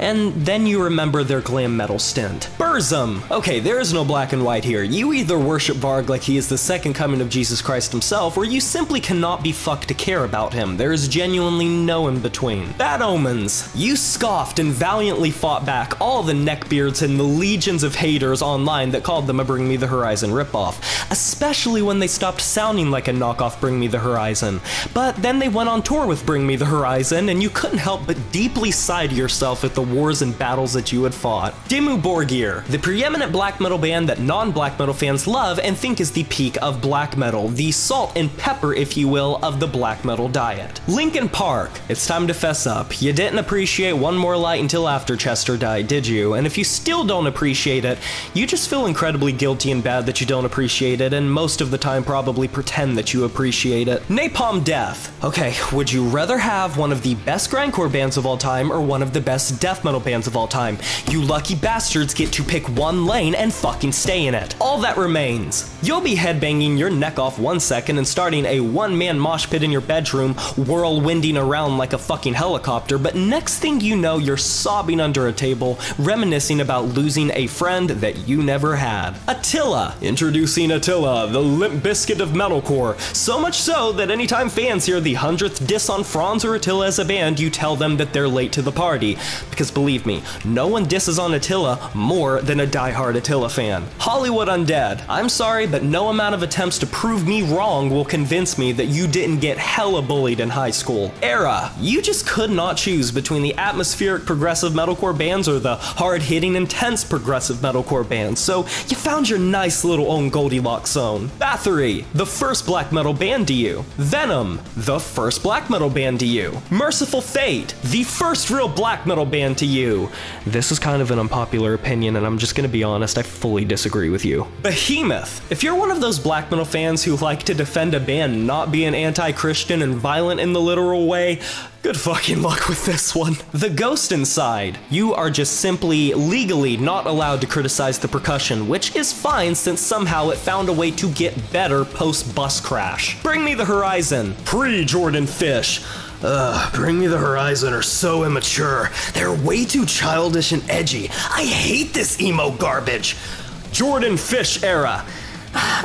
and then you remember their glam metal stint. Burzum! Okay, there is no black and white here. You either worship Varg like he is the second coming of Jesus Christ himself, or you simply cannot be fucked to care about him. There is genuinely no in between. Bad Omens. You scoffed and valiantly fought back all the neckbeards and the legions of haters online that called them a Bring Me the Horizon ripoff, especially when they stopped sounding like a knockoff Bring Me the Horizon. But then they went on tour with Bring Me the Horizon, and you couldn't help but deeply sigh to yourself at the wars and battles that you had fought. Dimmu Borgir, the preeminent black metal band that non-black metal fans love and think is the peak of black metal, the salt and pepper, if you will, of the black metal diet. Linkin Park, it's time to fess up. You didn't appreciate One More Light until after Chester died, did you? And if you still don't appreciate it, you just feel incredibly guilty and bad that you don't appreciate it, and most of the time probably pretend that you appreciate it. Napalm Death. Okay, would you rather have one of the best grindcore bands of all time or one of the best death metal bands of all time? You lucky bastards get to pick one lane and fucking stay in it. All that remains. You'll be headbanging your neck off 1 second and starting a one-man mosh pit in your bedroom, whirlwinding around like a fucking helicopter, but next thing you know, you're sobbing under a table, reminiscing about losing a friend that you never had. Attila. Introducing Attila, the Limp Bizkit of metalcore. So much so that anytime fans hear the 100th diss on Franz or Attila as a band, you tell them that they're late to the party, because because believe me, no one disses on Attila more than a diehard Attila fan. Hollywood Undead, I'm sorry, but no amount of attempts to prove me wrong will convince me that you didn't get hella bullied in high school. Era, you just could not choose between the atmospheric progressive metalcore bands or the hard-hitting intense progressive metalcore bands, so you found your nice little own Goldilocks zone. Bathory, the first black metal band to you. Venom, the first black metal band to you. Merciful Fate, the first real black metal band to you. This is kind of an unpopular opinion, and I'm just gonna be honest, I fully disagree with you. Behemoth, if you're one of those black metal fans who like to defend a band not being anti-Christian and violent in the literal way, good fucking luck with this one. The Ghost Inside, you are just simply legally not allowed to criticize the percussion, which is fine since somehow it found a way to get better post-bus crash. Bring Me the Horizon, pre-Jordan Fish. Bring Me the Horizon are so immature. They're way too childish and edgy. I hate this emo garbage. Jordan Fish era.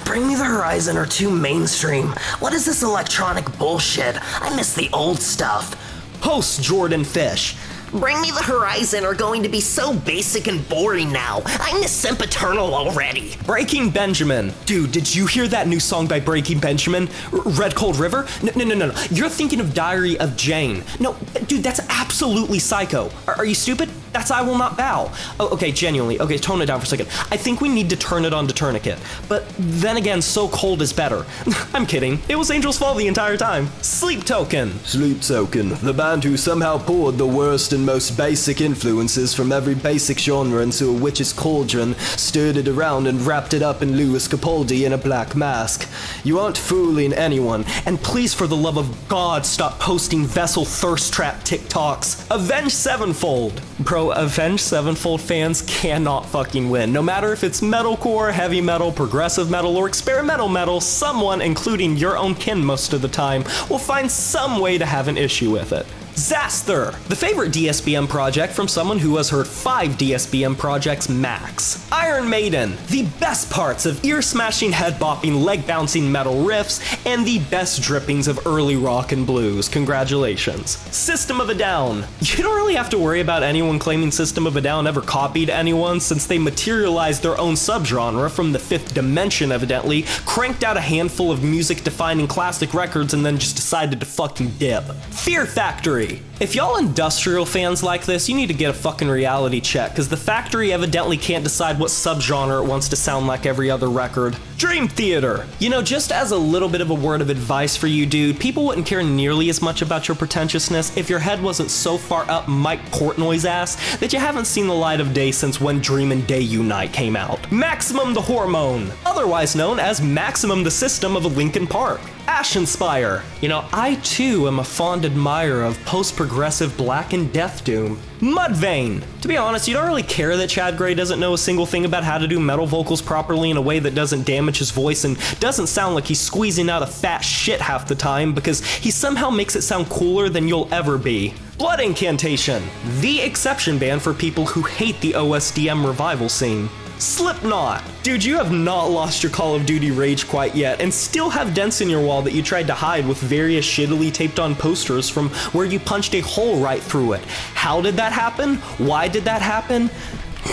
Bring Me the Horizon are too mainstream. What is this electronic bullshit? I miss the old stuff. Post Jordan Fish. Bring Me the Horizon are going to be so basic and boring now. I miss Sempiternal already. Breaking Benjamin. Dude, did you hear that new song by Breaking Benjamin? Red Cold River? No. You're thinking of Diary of Jane. No, dude, that's absolutely psycho. Are you stupid? That's I Will Not Bow. Oh, okay, genuinely. Okay, tone it down for a second. I think we need to turn it on to Tourniquet. But then again, So Cold is better. I'm kidding. It was Angel's Fall the entire time. Sleep Token. Sleep Token, the band who somehow poured the worst and most basic influences from every basic genre into a witch's cauldron, stirred it around and wrapped it up in Louis Capaldi in a black mask. You aren't fooling anyone. And please, for the love of God, stop posting Vessel Thirst Trap TikToks. Avenged Sevenfold. Bro, Avenged Sevenfold fans cannot fucking win. No matter if it's metalcore, heavy metal, progressive metal, or experimental metal, someone, including your own kin most of the time, will find some way to have an issue with it. Xasthur, the favorite DSBM project from someone who has heard 5 DSBM projects max. Iron Maiden, the best parts of ear-smashing, head-bopping, leg-bouncing metal riffs, and the best drippings of early rock and blues. Congratulations. System of a Down. You don't really have to worry about anyone claiming System of a Down ever copied anyone, since they materialized their own subgenre from the 5th dimension, evidently, cranked out a handful of music-defining classic records, and then just decided to fucking dip. Fear Factory. If y'all industrial fans like this, you need to get a fucking reality check, because the Factory evidently can't decide what subgenre it wants to sound like every other record. Dream Theater. You know, just as a little bit of a word of advice for you, dude, people wouldn't care nearly as much about your pretentiousness if your head wasn't so far up Mike Portnoy's ass that you haven't seen the light of day since When Dream and Day Unite came out. Maximum the Hormone, otherwise known as Maximum the System of Linkin Park. Ashenspire. You know, I too am a fond admirer of post-progressive Black and Death Doom. Mudvayne. To be honest, you don't really care that Chad Gray doesn't know a single thing about how to do metal vocals properly in a way that doesn't damage his voice and doesn't sound like he's squeezing out a fat shit half the time, because he somehow makes it sound cooler than you'll ever be. Blood Incantation, the exception band for people who hate the OSDM revival scene. Slipknot. Dude, you have not lost your Call of Duty rage quite yet, and still have dents in your wall that you tried to hide with various shittily taped on posters from where you punched a hole right through it. How did that happen? Why did that happen?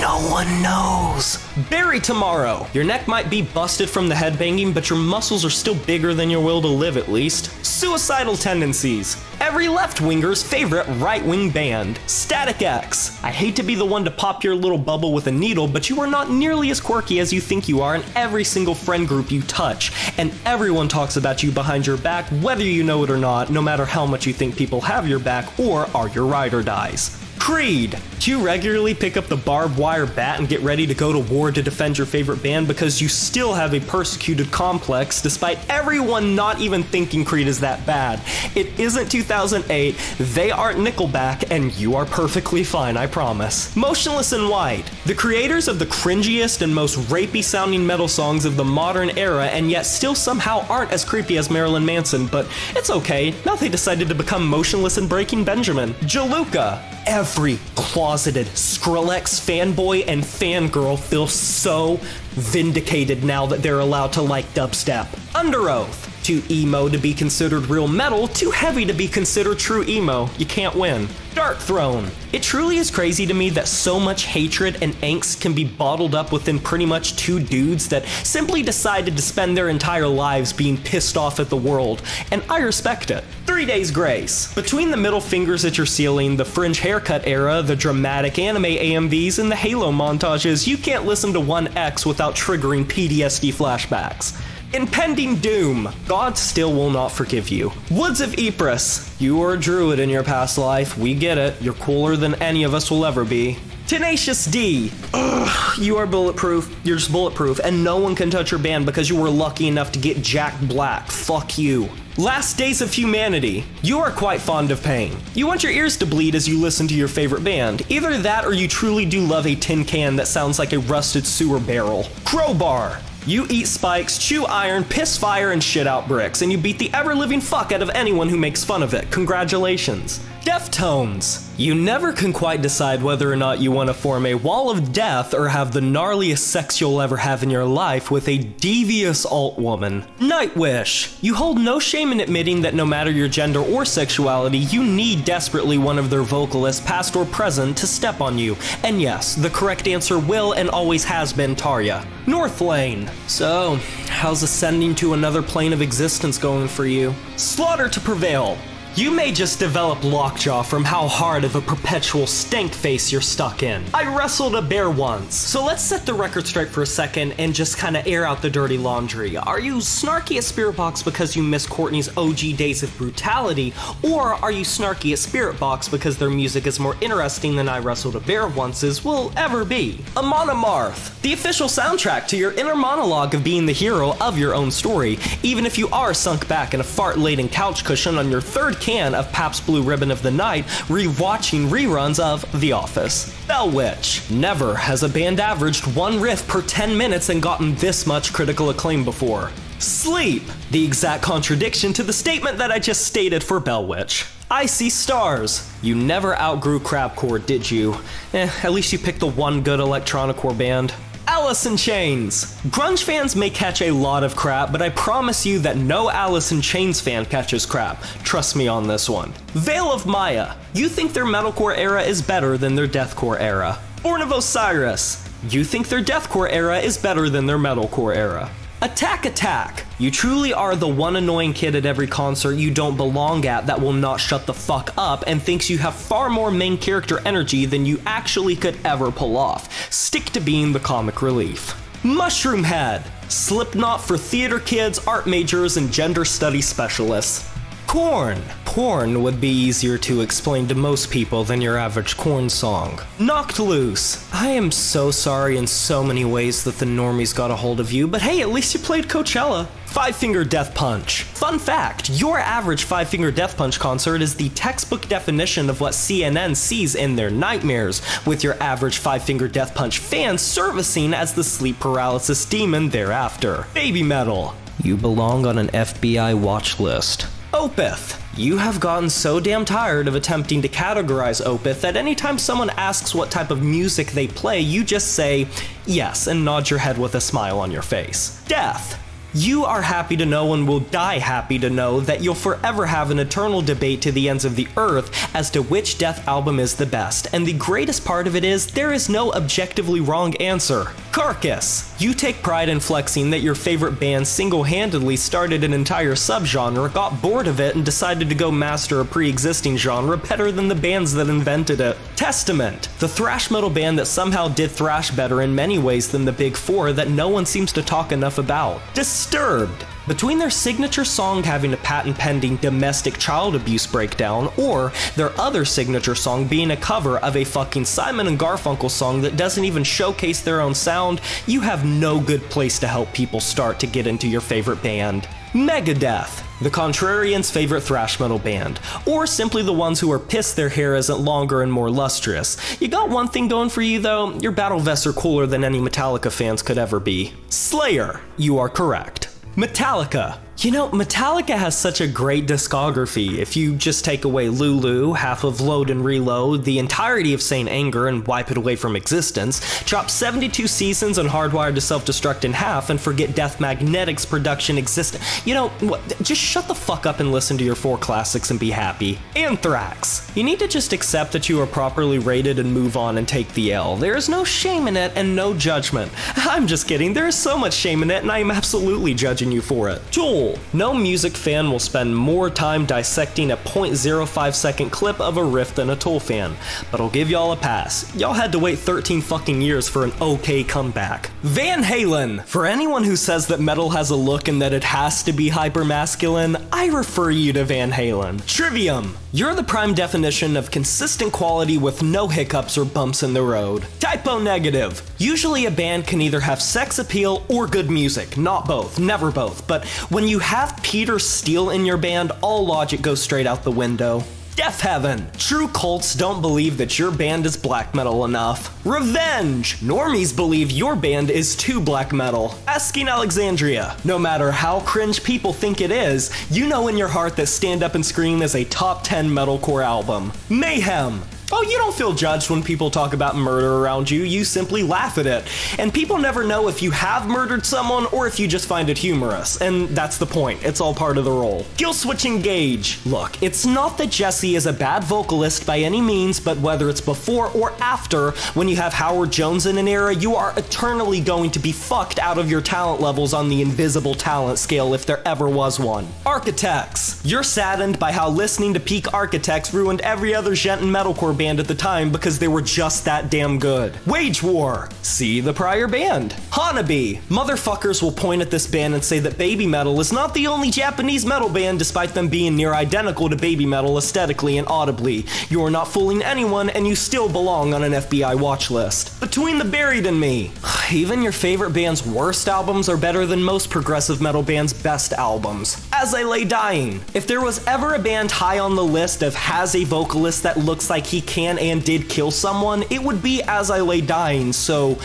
No one knows. Bury Tomorrow. Your neck might be busted from the headbanging, but your muscles are still bigger than your will to live, at least. Suicidal Tendencies. Every left-winger's favorite right-wing band. Static X. I hate to be the one to pop your little bubble with a needle, but you are not nearly as quirky as you think you are in every single friend group you touch, and everyone talks about you behind your back, whether you know it or not, no matter how much you think people have your back or are your ride or dies. Creed. Do you regularly pick up the barbed wire bat and get ready to go to war to defend your favorite band because you still have a persecuted complex despite everyone not even thinking Creed is that bad? It isn't 2008, they aren't Nickelback, and you are perfectly fine, I promise. Motionless in White. The creators of the cringiest and most rapey sounding metal songs of the modern era, and yet still somehow aren't as creepy as Marilyn Manson, but it's okay, now they decided to become Motionless in Breaking Benjamin. Jaluka. Every closeted Skrillex fanboy and fangirl feels so vindicated now that they're allowed to like dubstep. Under Oath. Too emo to be considered real metal, too heavy to be considered true emo. You can't win. Darkthrone. It truly is crazy to me that so much hatred and angst can be bottled up within pretty much two dudes that simply decided to spend their entire lives being pissed off at the world, and I respect it. 3 Days Grace. Between the middle fingers at your ceiling, the fringe haircut era, the dramatic anime AMVs, and the Halo montages, you can't listen to 1X without triggering PTSD flashbacks. Impending Doom. God still will not forgive you. Woods of Ypres. You were a druid in your past life. We get it. You're cooler than any of us will ever be. Tenacious D. Ugh, you are bulletproof. You're just bulletproof, and no one can touch your band because you were lucky enough to get Jack Black. Fuck you. Last Days of Humanity. You are quite fond of pain. You want your ears to bleed as you listen to your favorite band. Either that or you truly do love a tin can that sounds like a rusted sewer barrel. Crowbar. You eat spikes, chew iron, piss fire, and shit out bricks, and you beat the ever-living fuck out of anyone who makes fun of it. Congratulations. Deftones. You never can quite decide whether or not you want to form a wall of death or have the gnarliest sex you'll ever have in your life with a devious alt woman. Nightwish. You hold no shame in admitting that no matter your gender or sexuality, you need desperately one of their vocalists, past or present, to step on you. And yes, the correct answer will and always has been Tarja. Northlane. So, how's ascending to another plane of existence going for you? Slaughter to Prevail. You may just develop lockjaw from how hard of a perpetual stank face you're stuck in. I wrestled a bear once. So let's set the record straight for a second and just kinda air out the dirty laundry. Are you snarky at Spirit Box because you miss Courtney's OG days of brutality? Or are you snarky at Spirit Box because their music is more interesting than I Wrestled a Bear Once's will ever be? Amon Amarth, the official soundtrack to your inner monologue of being the hero of your own story, even if you are sunk back in a fart-laden couch cushion on your third can of Pabst Blue Ribbon of the Night, re-watching reruns of The Office. Bell Witch. Never has a band averaged one riff per 10 minutes and gotten this much critical acclaim before. Sleep. The exact contradiction to the statement that I just stated for Bell Witch. I See Stars. You never outgrew crapcore, did you? At least you picked the one good electronicore band. Alice in Chains. Grunge fans may catch a lot of crap, but I promise you that no Alice in Chains fan catches crap. Trust me on this one. Veil of Maya. You think their metalcore era is better than their deathcore era. Born of Osiris. You think their deathcore era is better than their metalcore era. Attack Attack. You truly are the one annoying kid at every concert you don't belong at that will not shut the fuck up and thinks you have far more main character energy than you actually could ever pull off. Stick to being the comic relief. Mushroom Head. Slipknot for theater kids, art majors, and gender studies specialists. Korn. Porn would be easier to explain to most people than your average Korn song. Knocked Loose. I am so sorry in so many ways that the normies got a hold of you, but hey, at least you played Coachella. Five Finger Death Punch. Fun fact, your average Five Finger Death Punch concert is the textbook definition of what CNN sees in their nightmares, with your average Five Finger Death Punch fan servicing as the sleep paralysis demon thereafter. Baby Metal. You belong on an FBI watch list. Opeth. You have gotten so damn tired of attempting to categorize Opeth that anytime someone asks what type of music they play, you just say yes and nod your head with a smile on your face. Death. You are happy to know and will die happy to know that you'll forever have an eternal debate to the ends of the earth as to which Death album is the best, and the greatest part of it is there is no objectively wrong answer. Carcass. You take pride in flexing that your favorite band single-handedly started an entire subgenre, got bored of it, and decided to go master a pre-existing genre better than the bands that invented it. Testament. The thrash metal band that somehow did thrash better in many ways than the big four that no one seems to talk enough about. Disturbed. Between their signature song having a patent-pending domestic child abuse breakdown, or their other signature song being a cover of a fucking Simon and Garfunkel song that doesn't even showcase their own sound, you have no good place to help people start to get into your favorite band. Megadeth. The contrarians' favorite thrash metal band, or simply the ones who are pissed their hair isn't longer and more lustrous. You got one thing going for you though, your battle vests are cooler than any Metallica fans could ever be. Slayer. You are correct. Metallica. You know, Metallica has such a great discography. If you just take away Lulu, half of Load and Reload, the entirety of Saint Anger and Wipe It Away from Existence, chop 72 seasons and Hardwired to Self-Destruct in half, and forget Death Magnetic's production existence. You know, just shut the fuck up and listen to your 4 classics and be happy. Anthrax. You need to just accept that you are properly rated and move on and take the L. There is no shame in it and no judgment. I'm just kidding, there is so much shame in it and I am absolutely judging you for it. Tool. No music fan will spend more time dissecting a 0.05 second clip of a riff than a Tool fan, but I'll give y'all a pass. Y'all had to wait 13 fucking years for an okay comeback. Van Halen! For anyone who says that metal has a look and that it has to be hyper-masculine, I refer you to Van Halen. Trivium! You're the prime definition of consistent quality with no hiccups or bumps in the road. Typo Negative. Usually a band can either have sex appeal or good music, not both, never both, but when you have Peter Steele in your band, all logic goes straight out the window. Death Heaven. True cults don't believe that your band is black metal enough. Revenge. Normies believe your band is too black metal. Asking Alexandria. No matter how cringe people think it is, you know in your heart that Stand Up and Scream is a top 10 metalcore album. Mayhem. Oh, you don't feel judged when people talk about murder around you, you simply laugh at it. And people never know if you have murdered someone or if you just find it humorous, and that's the point, it's all part of the role. Killswitch Engage. Look, it's not that Jesse is a bad vocalist by any means, but whether it's before or after, when you have Howard Jones in an era, you are eternally going to be fucked out of your talent levels on the invisible talent scale if there ever was one. Architects. You're saddened by how listening to Peak Architects ruined every other gent and metalcore band at the time because they were just that damn good. Wage War. See the prior band. Hanabi. Motherfuckers will point at this band and say that Baby Metal is not the only Japanese metal band despite them being near identical to Baby Metal aesthetically and audibly. You are not fooling anyone and you still belong on an FBI watch list. Between the Buried and Me. Even your favorite band's worst albums are better than most progressive metal bands' best albums. As I Lay Dying. If there was ever a band high on the list of has a vocalist that looks like he can and did kill someone, it would be As I Lay Dying, so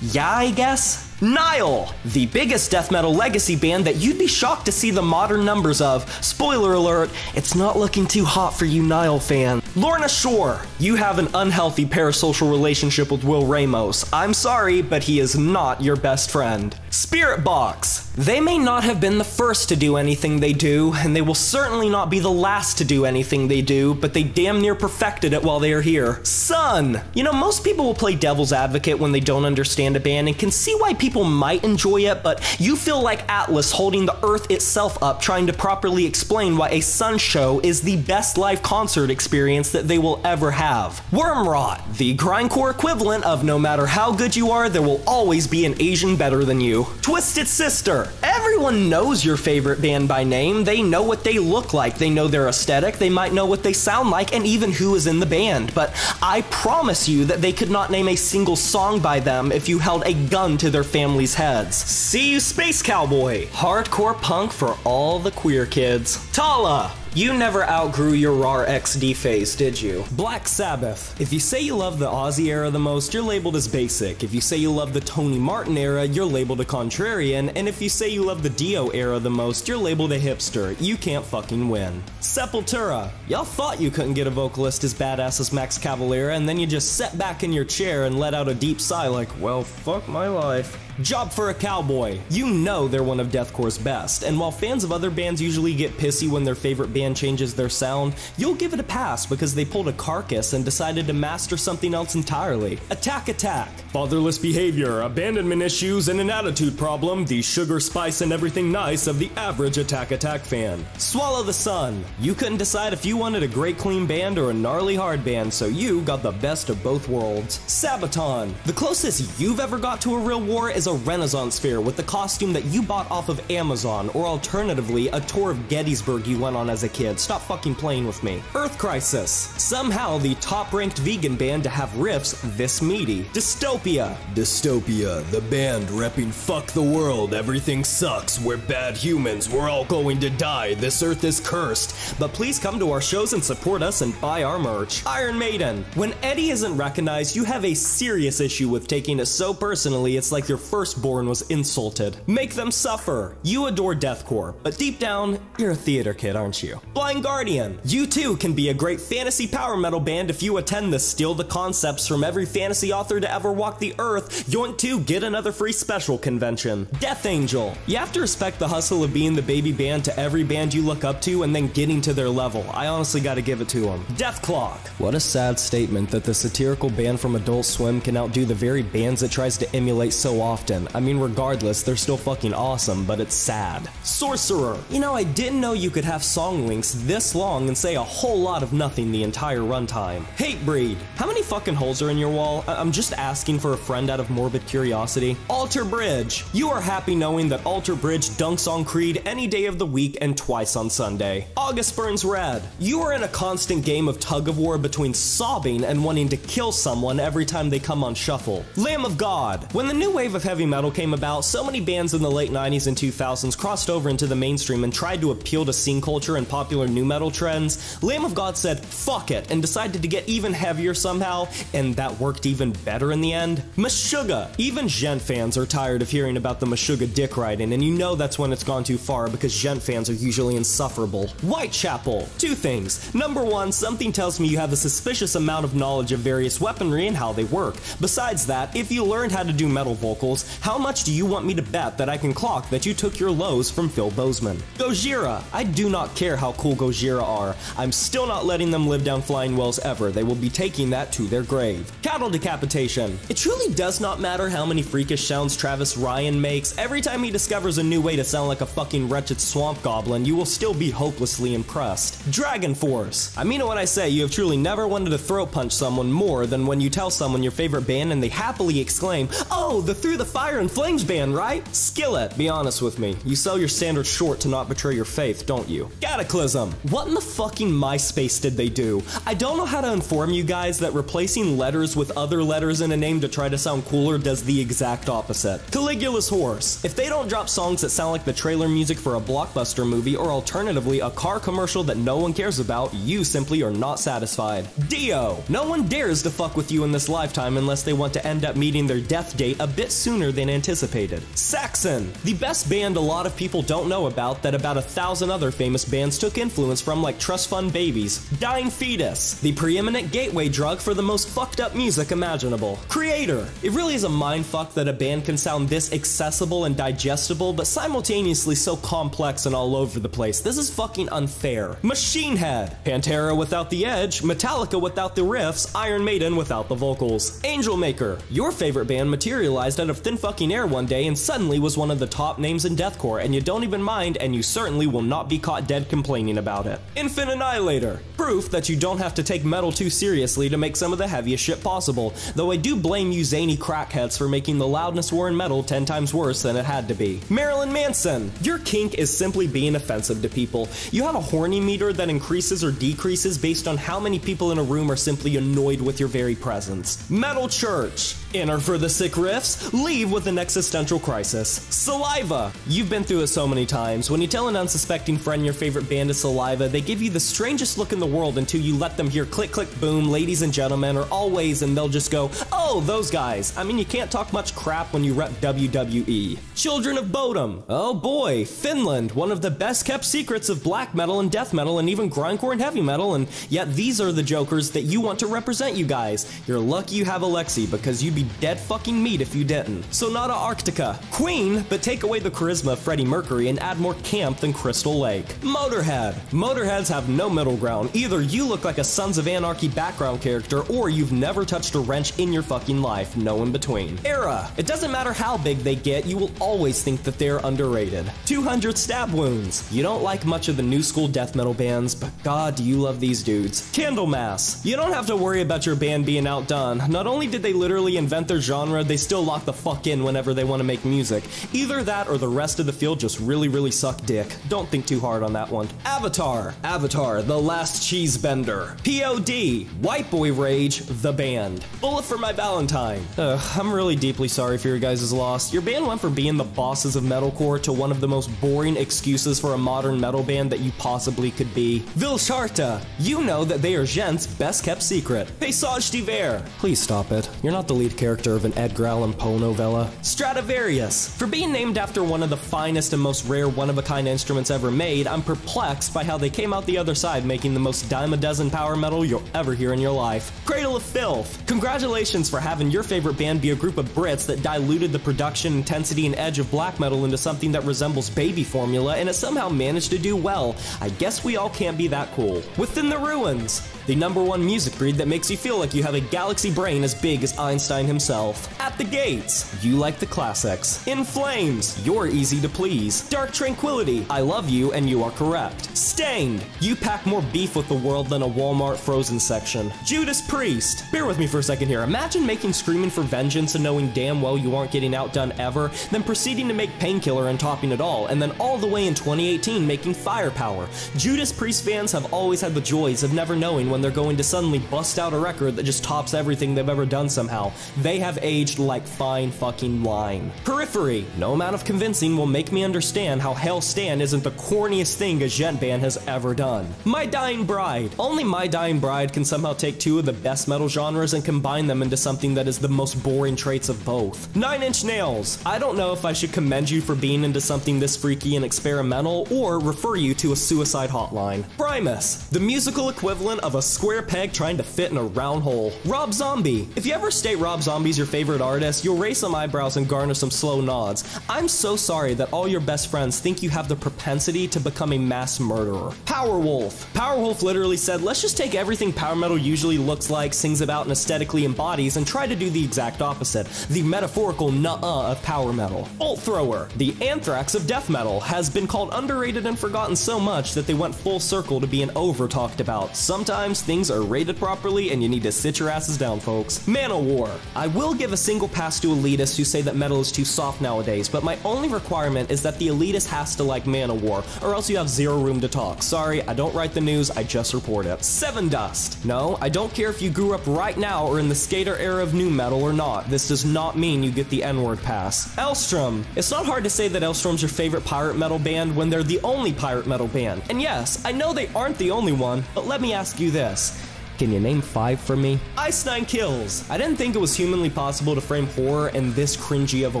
yeah, I guess? Nile, the biggest death metal legacy band that you'd be shocked to see the modern numbers of. Spoiler alert, it's not looking too hot for you Nile fan. Lorna Shore, you have an unhealthy parasocial relationship with Will Ramos. I'm sorry, but he is not your best friend. Spiritbox, they may not have been the first to do anything they do, and they will certainly not be the last to do anything they do, but they damn near perfected it while they are here. Sun, you know, most people will play devil's advocate when they don't understand a band and can see why people might enjoy it, but you feel like Atlas holding the earth itself up trying to properly explain why a Sun show is the best live concert experience that they will ever have. Wormrot, the grindcore equivalent of no matter how good you are, there will always be an Asian better than you. Twisted Sister, everyone knows your favorite band by name, they know what they look like, they know their aesthetic, they might know what they sound like, and even who is in the band, but I promise you that they could not name a single song by them if you held a gun to their family's heads. See you, Space Cowboy, hardcore punk for all the queer kids. Tala, you never outgrew your RAR XD phase, did you? Black Sabbath. If you say you love the Ozzy era the most, you're labeled as basic. If you say you love the Tony Martin era, you're labeled a contrarian. And if you say you love the Dio era the most, you're labeled a hipster. You can't fucking win. Sepultura. Y'all thought you couldn't get a vocalist as badass as Max Cavalera, and then you just sat back in your chair and let out a deep sigh like, well, fuck my life. Job for a Cowboy. You know they're one of deathcore's best, and while fans of other bands usually get pissy when their favorite band changes their sound, you'll give it a pass because they pulled a Carcass and decided to master something else entirely. Attack Attack. Fatherless behavior, abandonment issues, and an attitude problem, the sugar, spice, and everything nice of the average Attack Attack fan. Swallow the Sun. You couldn't decide if you wanted a great clean band or a gnarly hard band, so you got the best of both worlds. Sabaton. The closest you've ever got to a real war is a Renaissance fair with the costume that you bought off of Amazon, or alternatively, a tour of Gettysburg you went on as a a kid. Stop fucking playing with me. Earth Crisis. Somehow the top-ranked vegan band to have riffs this meaty. Dystopia. Dystopia, the band repping fuck the world, everything sucks, we're bad humans, we're all going to die, this earth is cursed. But please come to our shows and support us and buy our merch. Iron Maiden. When Eddie isn't recognized, you have a serious issue with taking it so personally it's like your firstborn was insulted. Make them suffer. You adore deathcore, but deep down, you're a theater kid, aren't you? Blind Guardian. You too can be a great fantasy power metal band if you attend the Steal the Concepts from every fantasy author to ever walk the earth, yoink to get another free special convention. Death Angel. You have to respect the hustle of being the baby band to every band you look up to and then getting to their level. I honestly gotta give it to them. Death Clock. What a sad statement that the satirical band from Adult Swim can outdo the very bands it tries to emulate so often. I mean, regardless, they're still fucking awesome, but it's sad. Sorcerer. You know, I didn't know you could have song links this long and say a whole lot of nothing the entire runtime. Hatebreed. How many fucking holes are in your wall? I'm just asking for a friend out of morbid curiosity. Alter Bridge. You are happy knowing that Alter Bridge dunks on Creed any day of the week and twice on Sunday. August Burns Red. You are in a constant game of tug of war between sobbing and wanting to kill someone every time they come on shuffle. Lamb of God. When the new wave of heavy metal came about, so many bands in the late 90s and 2000s crossed over into the mainstream and tried to appeal to scene culture and popular nu metal trends. Lamb of God said fuck it and decided to get even heavier somehow, and that worked even better in the end. Meshuggah. Even Gent fans are tired of hearing about the Meshuggah dick riding, and you know that's when it's gone too far because Gent fans are usually insufferable. Whitechapel. Two things. Number one, something tells me you have a suspicious amount of knowledge of various weaponry and how they work. Besides that, if you learned how to do metal vocals, how much do you want me to bet that I can clock that you took your lows from Phil Bozeman? Gojira. I do not care how cool Gojira are. I'm still not letting them live down flying wells ever. They will be taking that to their grave. Cattle decapitation. It truly does not matter how many freakish sounds Travis Ryan makes. Every time he discovers a new way to sound like a fucking wretched swamp goblin, you will still be hopelessly impressed. Dragon Force. I mean it when I say you have truly never wanted to throat punch someone more than when you tell someone your favorite band and they happily exclaim, "Oh, the Through the Fire and Flames band, right?" Skillet. Be honest with me. You sell your standards short to not betray your faith, don't you? Cataclysm. What in the fucking MySpace did they do? I don't know how to inform you guys that replacing letters with other letters in a name to try to sound cooler does the exact opposite. Caligula's Horse. If they don't drop songs that sound like the trailer music for a blockbuster movie or alternatively a car commercial that no one cares about, you simply are not satisfied. Dio. No one dares to fuck with you in this lifetime unless they want to end up meeting their death date a bit sooner than anticipated. Saxon. The best band a lot of people don't know about that about 1,000 other famous bands took influence from, like Trust Fund Babies. Dying Fetus. The preeminent gateway drug for the most fucked up music imaginable. Creator. It really is a mindfuck that a band can sound this accessible and digestible, but simultaneously so complex and all over the place. This is fucking unfair. Machine Head. Pantera without the edge, Metallica without the riffs, Iron Maiden without the vocals. Angel Maker. Your favorite band materialized out of thin fucking air one day and suddenly was one of the top names in deathcore, and you don't even mind, and you certainly will not be caught dead complaining about it. Infant Annihilator. Proof that you don't have to take metal too seriously to make some of the heaviest shit possible, though I do blame you zany crackheads for making the loudness war in metal 10 times worse than it had to be. Marilyn Manson. Your kink is simply being offensive to people. You have a horny meter that increases or decreases based on how many people in a room are simply annoyed with your very presence. Metal Church. Enter for the sick riffs, leave with an existential crisis. Saliva. You've been through it so many times. When you tell an unsuspecting friend your favorite band is Saliva, they give you the strangest look in the world until you let them hear click click boom, ladies and gentlemen, or always, and they'll just go, "Oh, those guys." I mean, you can't talk much crap when you rep WWE. Children of Bodom. Oh boy, Finland, one of the best kept secrets of black metal and death metal and even grindcore and heavy metal, and yet these are the jokers that you want to represent you guys. You're lucky you have Alexi, because you'd be dead fucking meat if you didn't. Sonata Arctica. Queen, but take away the charisma of Freddie Mercury and add more camp than Crystal Lake. Motorhead. Motorheads have no middle ground. Either you look like a Sons of Anarchy background character, or you've never touched a wrench in your fucking life. No in between. Era. It doesn't matter how big they get, you will always think that they're underrated. 200 Stab Wounds. You don't like much of the new school death metal bands, but god do you love these dudes. Candlemass. You don't have to worry about your band being outdone. Not only did they literally invent their genre, they still lock the fuck in whenever they want to make music. Either that or the rest of the field just really suck dick. Don't think too hard on that one. Avatar, The Last Cheese Bender. POD, White Boy Rage, the band. Bullet for My Valentine. I'm really deeply sorry for your guys' loss. Your band went from being the bosses of metalcore to one of the most boring excuses for a modern metal band that you possibly could be. Vilcharta, you know that they are Gent's best kept secret. Paysage d'Hiver. Please stop it. You're not the lead character of an Edgar Allan Poe novella. Stradivarius. For being named after one of the finest and most rare one-of-a-kind instruments ever made, I'm perplexed by how they came out the other side making the most dime a dozen power metal you'll ever hear in your life. Cradle of Filth. Congratulations for having your favorite band be a group of Brits that diluted the production, intensity, and edge of black metal into something that resembles baby formula, and it somehow managed to do well. I guess we all can't be that cool. Within the Ruins. The #1 music breed that makes you feel like you have a galaxy brain as big as Einstein himself. At the Gates, you like the classics. In Flames, you're easy to please. Dark Tranquility, I love you and you are correct. Stained, you pack more beef with the world than a Walmart frozen section. Judas Priest, bear with me for a second here. Imagine making Screaming for Vengeance and knowing damn well you aren't getting outdone ever, then proceeding to make Painkiller and topping it all, and then all the way in 2018 making Firepower. Judas Priest fans have always had the joys of never knowing when they're going to suddenly bust out a record that just tops everything they've ever done somehow. They have aged like fine fucking wine. Periphery, no amount of convincing will make me understand how Hail Stan isn't the corniest thing a Gent band has ever done. My Dying Bride. Only My Dying Bride can somehow take two of the best metal genres and combine them into something that is the most boring traits of both. 9 Inch Nails. I don't know if I should commend you for being into something this freaky and experimental, or refer you to a suicide hotline. Primus, the musical equivalent of a square peg trying to fit in a round hole. Rob Zombie. If you ever state Rob Zombie's your favorite artist, you'll raise some eyebrows and garner some slow nods. I'm so sorry that all your best friends think you have the propensity to become a mass murderer. Powerwolf. Powerwolf literally said, let's just take everything power metal usually looks like, sings about, and aesthetically embodies, and try to do the exact opposite. The metaphorical nuh-uh of power metal. Bolt Thrower. The Anthrax of death metal has been called underrated and forgotten so much that they went full circle to being over-talked about. Sometimes things are rated properly and you need to sit your asses down, folks. Manowar. I will give a single pass to elitists who say that metal is too soft nowadays, but my only requirement is that the elitist has to like Manowar, or else you have zero room to talk. Sorry, I don't write the news, I just report it. Sevendust. No, I don't care if you grew up right now or in the skater era of nu metal or not. This does not mean you get the N-word pass. Elstrom. It's not hard to say that Elstrom's your favorite pirate metal band when they're the only pirate metal band. And yes, I know they aren't the only one, but let me ask you this. Can you name 5 for me? Ice Nine Kills. I didn't think it was humanly possible to frame horror in this cringy of a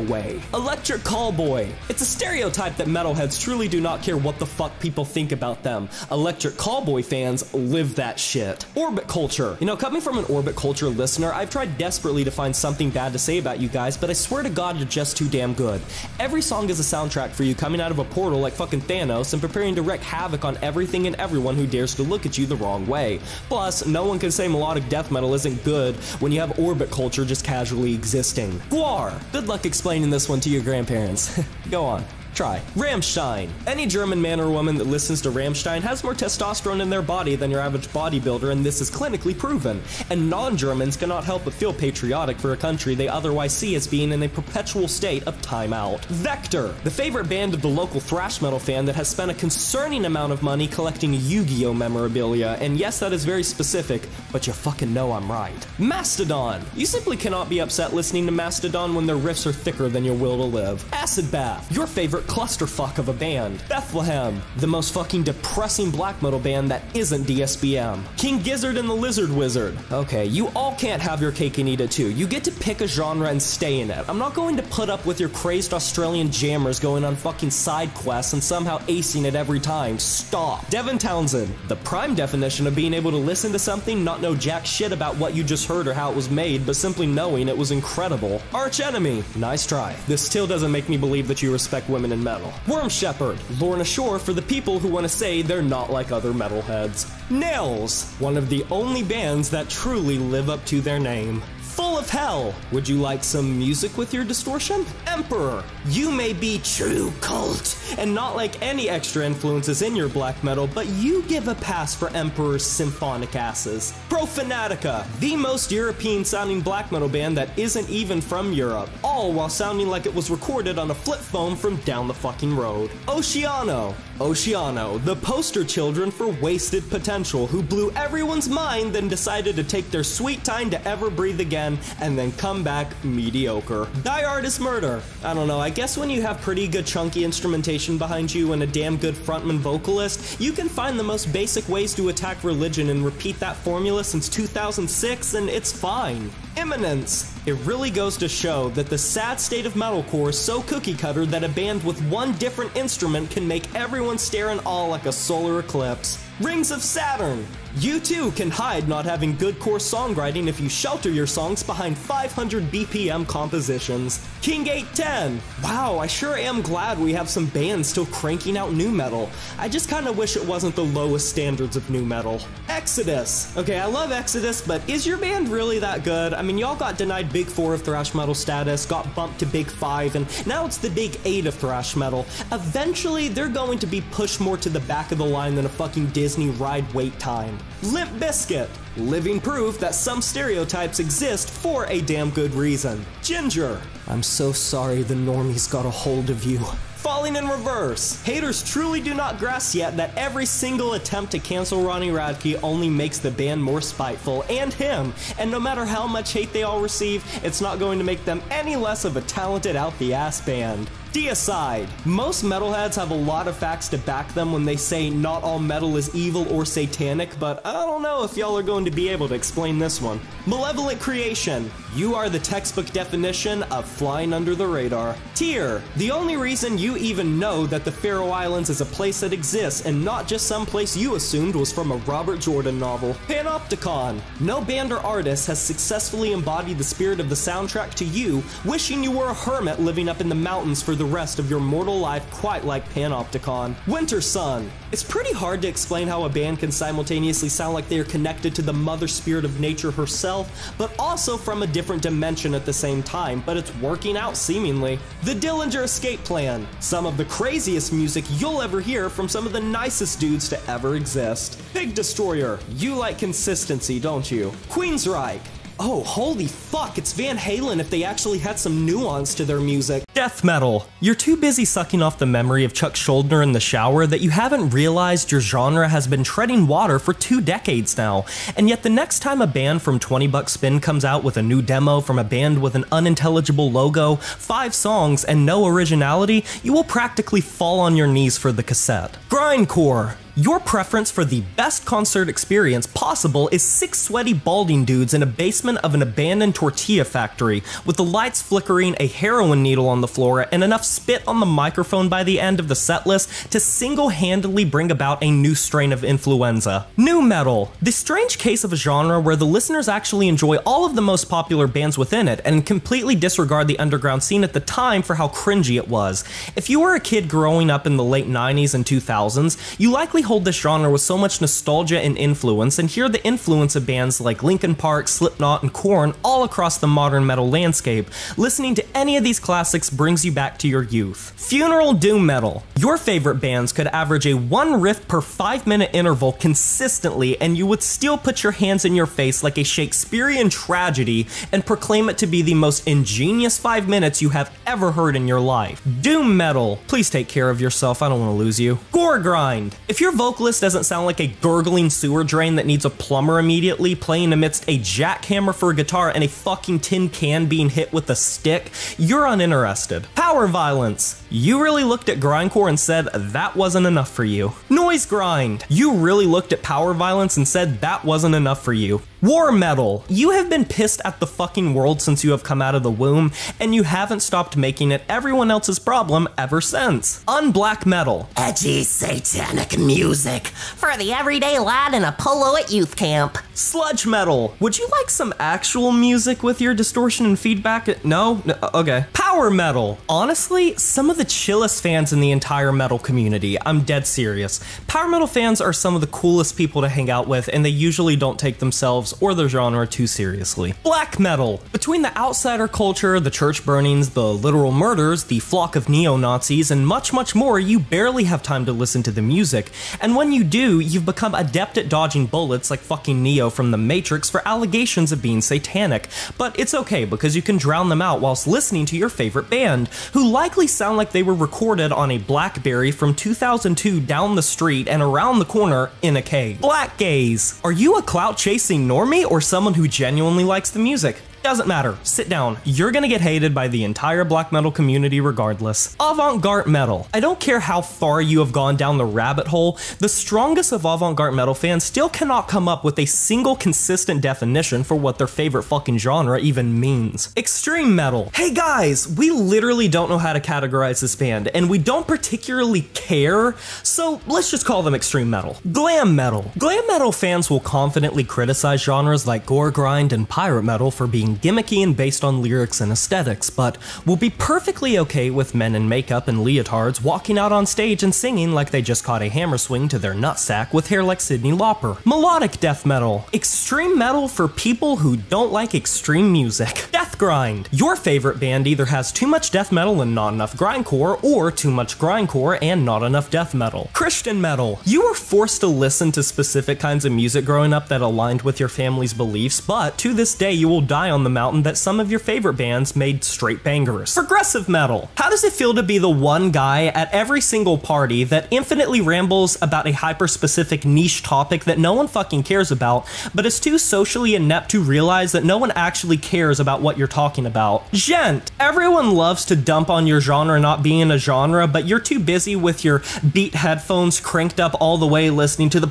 way. Electric Callboy. It's a stereotype that metalheads truly do not care what the fuck people think about them. Electric Callboy fans live that shit. Orbit Culture. You know, coming from an Orbit Culture listener, I've tried desperately to find something bad to say about you guys, but I swear to God you're just too damn good. Every song is a soundtrack for you coming out of a portal like fucking Thanos and preparing to wreak havoc on everything and everyone who dares to look at you the wrong way. Plus, no one can say melodic death metal isn't good when you have Orbit Culture just casually existing. Gwar. Good luck explaining this one to your grandparents. Go on. Try. Rammstein. Any German man or woman that listens to Rammstein has more testosterone in their body than your average bodybuilder, and this is clinically proven. And non-Germans cannot help but feel patriotic for a country they otherwise see as being in a perpetual state of timeout. Vector. The favorite band of the local thrash metal fan that has spent a concerning amount of money collecting Yu-Gi-Oh memorabilia, and yes, that is very specific, but you fucking know I'm right. Mastodon. You simply cannot be upset listening to Mastodon when their riffs are thicker than your will to live. Acid Bath. Your favorite clusterfuck of a band. Bethlehem, the most fucking depressing black metal band that isn't DSBM. King Gizzard and the Lizard Wizard. Okay, you all can't have your cake and eat it too. You get to pick a genre and stay in it. I'm not going to put up with your crazed Australian jammers going on fucking side quests and somehow acing it every time. Stop. Devin Townsend, the prime definition of being able to listen to something, not know jack shit about what you just heard or how it was made, but simply knowing it was incredible. Arch Enemy, nice try. This still doesn't make me believe that you respect women in metal. Worm Shepherd, Lorna Shore for the people who want to say they're not like other metalheads. Nails, one of the only bands that truly live up to their name. Full Soul of Hell. Would you like some music with your distortion? Emperor. You may be true cult and not like any extra influences in your black metal, but you give a pass for Emperor's symphonic asses. Profanatica, the most European sounding black metal band that isn't even from Europe, all while sounding like it was recorded on a flip phone from down the fucking road. Oceano, the poster children for wasted potential who blew everyone's mind, then decided to take their sweet time to ever breathe again and then come back mediocre. Die Artist Murder. I don't know, I guess when you have pretty good chunky instrumentation behind you and a damn good frontman vocalist, you can find the most basic ways to attack religion and repeat that formula since 2006 and it's fine. Imminence. It really goes to show that the sad state of metalcore is so cookie cutter that a band with one different instrument can make everyone stare in awe like a solar eclipse. Rings of Saturn. You too can hide not having good core songwriting if you shelter your songs behind 500 BPM compositions. King 810. Wow, I sure am glad we have some bands still cranking out nu metal. I just kinda wish it wasn't the lowest standards of nu metal. Exodus. Okay, I love Exodus, but is your band really that good? I mean, y'all got denied Big 4 of thrash metal status, got bumped to Big 5, and now it's the Big 8 of thrash metal. Eventually, they're going to be pushed more to the back of the line than a fucking Disney ride wait time. Limp Bizkit. Living proof that some stereotypes exist for a damn good reason. Ginger. I'm so sorry the normies got a hold of you. Falling in Reverse. Haters truly do not grasp yet that every single attempt to cancel Ronnie Radke only makes the band more spiteful, and him, and no matter how much hate they all receive, it's not going to make them any less of a talented out-the-ass band. Deicide. Most metalheads have a lot of facts to back them when they say not all metal is evil or satanic, but I don't know if y'all are going to be able to explain this one. Malevolent Creation. You are the textbook definition of flying under the radar. Tyr. The only reason you even know that the Faroe Islands is a place that exists and not just some place you assumed was from a Robert Jordan novel. Panopticon. No band or artist has successfully embodied the spirit of the soundtrack to you, wishing you were a hermit living up in the mountains for the rest of your mortal life quite like Panopticon. Winter Sun. It's pretty hard to explain how a band can simultaneously sound like they are connected to the mother spirit of nature herself, but also from a different dimension at the same time, but it's working out seemingly. The Dillinger Escape Plan. Some of the craziest music you'll ever hear from some of the nicest dudes to ever exist. Pig Destroyer. You like consistency, don't you? Queensryche. Oh, holy fuck, it's Van Halen if they actually had some nuance to their music. Death metal. You're too busy sucking off the memory of Chuck Schuldiner in the shower that you haven't realized your genre has been treading water for 2 decades now, and yet the next time a band from 20 Buck Spin comes out with a new demo from a band with an unintelligible logo, 5 songs, and no originality, you will practically fall on your knees for the cassette. Grindcore. Your preference for the best concert experience possible is 6 sweaty balding dudes in a basement of an abandoned tortilla factory, with the lights flickering, a heroin needle on the floor, and enough spit on the microphone by the end of the setlist to single-handedly bring about a new strain of influenza. Nu metal. The strange case of a genre where the listeners actually enjoy all of the most popular bands within it and completely disregard the underground scene at the time for how cringy it was. If you were a kid growing up in the late 90s and 2000s, you likely hold this genre with so much nostalgia and influence, and hear the influence of bands like Linkin Park, Slipknot, and Korn all across the modern metal landscape. Listening to any of these classics brings you back to your youth. Funeral doom metal. Your favorite bands could average a 1 riff per 5-minute interval consistently, and you would still put your hands in your face like a Shakespearean tragedy and proclaim it to be the most ingenious 5 minutes you have ever heard in your life. Doom metal. Please take care of yourself, I don't want to lose you. Gore grind. If your vocalist doesn't sound like a gurgling sewer drain that needs a plumber immediately, playing amidst a jackhammer for a guitar and a fucking tin can being hit with a stick, you're uninterested. Power violence. You really looked at grindcore and said that wasn't enough for you. Noise grind. You really looked at power violence and said that wasn't enough for you. War metal. You have been pissed at the fucking world since you have come out of the womb, and you haven't stopped making it everyone else's problem ever since. Unblack metal. Edgy satanic music for the everyday lad in a polo at youth camp. Sludge metal. Would you like some actual music with your distortion and feedback? No? Okay. Power metal. Honestly, some of the chillest fans in the entire metal community. I'm dead serious. Power metal fans are some of the coolest people to hang out with, and they usually don't take themselves or their genre too seriously. Black metal. Between the outsider culture, the church burnings, the literal murders, the flock of neo-Nazis, and much, much more, you barely have time to listen to the music. And when you do, you've become adept at dodging bullets like fucking Neo from The Matrix for allegations of being satanic. But it's okay, because you can drown them out whilst listening to your favorite band, who likely sound like they were recorded on a BlackBerry from 2002 down the street and around the corner in a cave. Black gaze. Are you a clout-chasing normie or someone who genuinely likes the music? Doesn't matter. Sit down. You're gonna get hated by the entire black metal community regardless. Avant-garde metal. I don't care how far you have gone down the rabbit hole, the strongest of avant-garde metal fans still cannot come up with a single consistent definition for what their favorite fucking genre even means. Extreme metal. Hey guys, we literally don't know how to categorize this band, and we don't particularly care, so let's just call them extreme metal. Glam metal. Glam metal fans will confidently criticize genres like gore grind and pirate metal for being gimmicky and based on lyrics and aesthetics, but will be perfectly okay with men in makeup and leotards walking out on stage and singing like they just caught a hammer swing to their nutsack with hair like Cyndi Lauper. Melodic death metal. Extreme metal for people who don't like extreme music. Death grind. Your favorite band either has too much death metal and not enough grindcore, or too much grindcore and not enough death metal. Christian metal. You were forced to listen to specific kinds of music growing up that aligned with your family's beliefs, but to this day you will die on the mountain that some of your favorite bands made straight bangers. Progressive metal. How does it feel to be the one guy at every single party that infinitely rambles about a hyper-specific niche topic that no one fucking cares about, but is too socially inept to realize that no one actually cares about what you're talking about? Gent. Everyone loves to dump on your genre not being a genre, but you're too busy with your Beat headphones cranked up all the way listening to the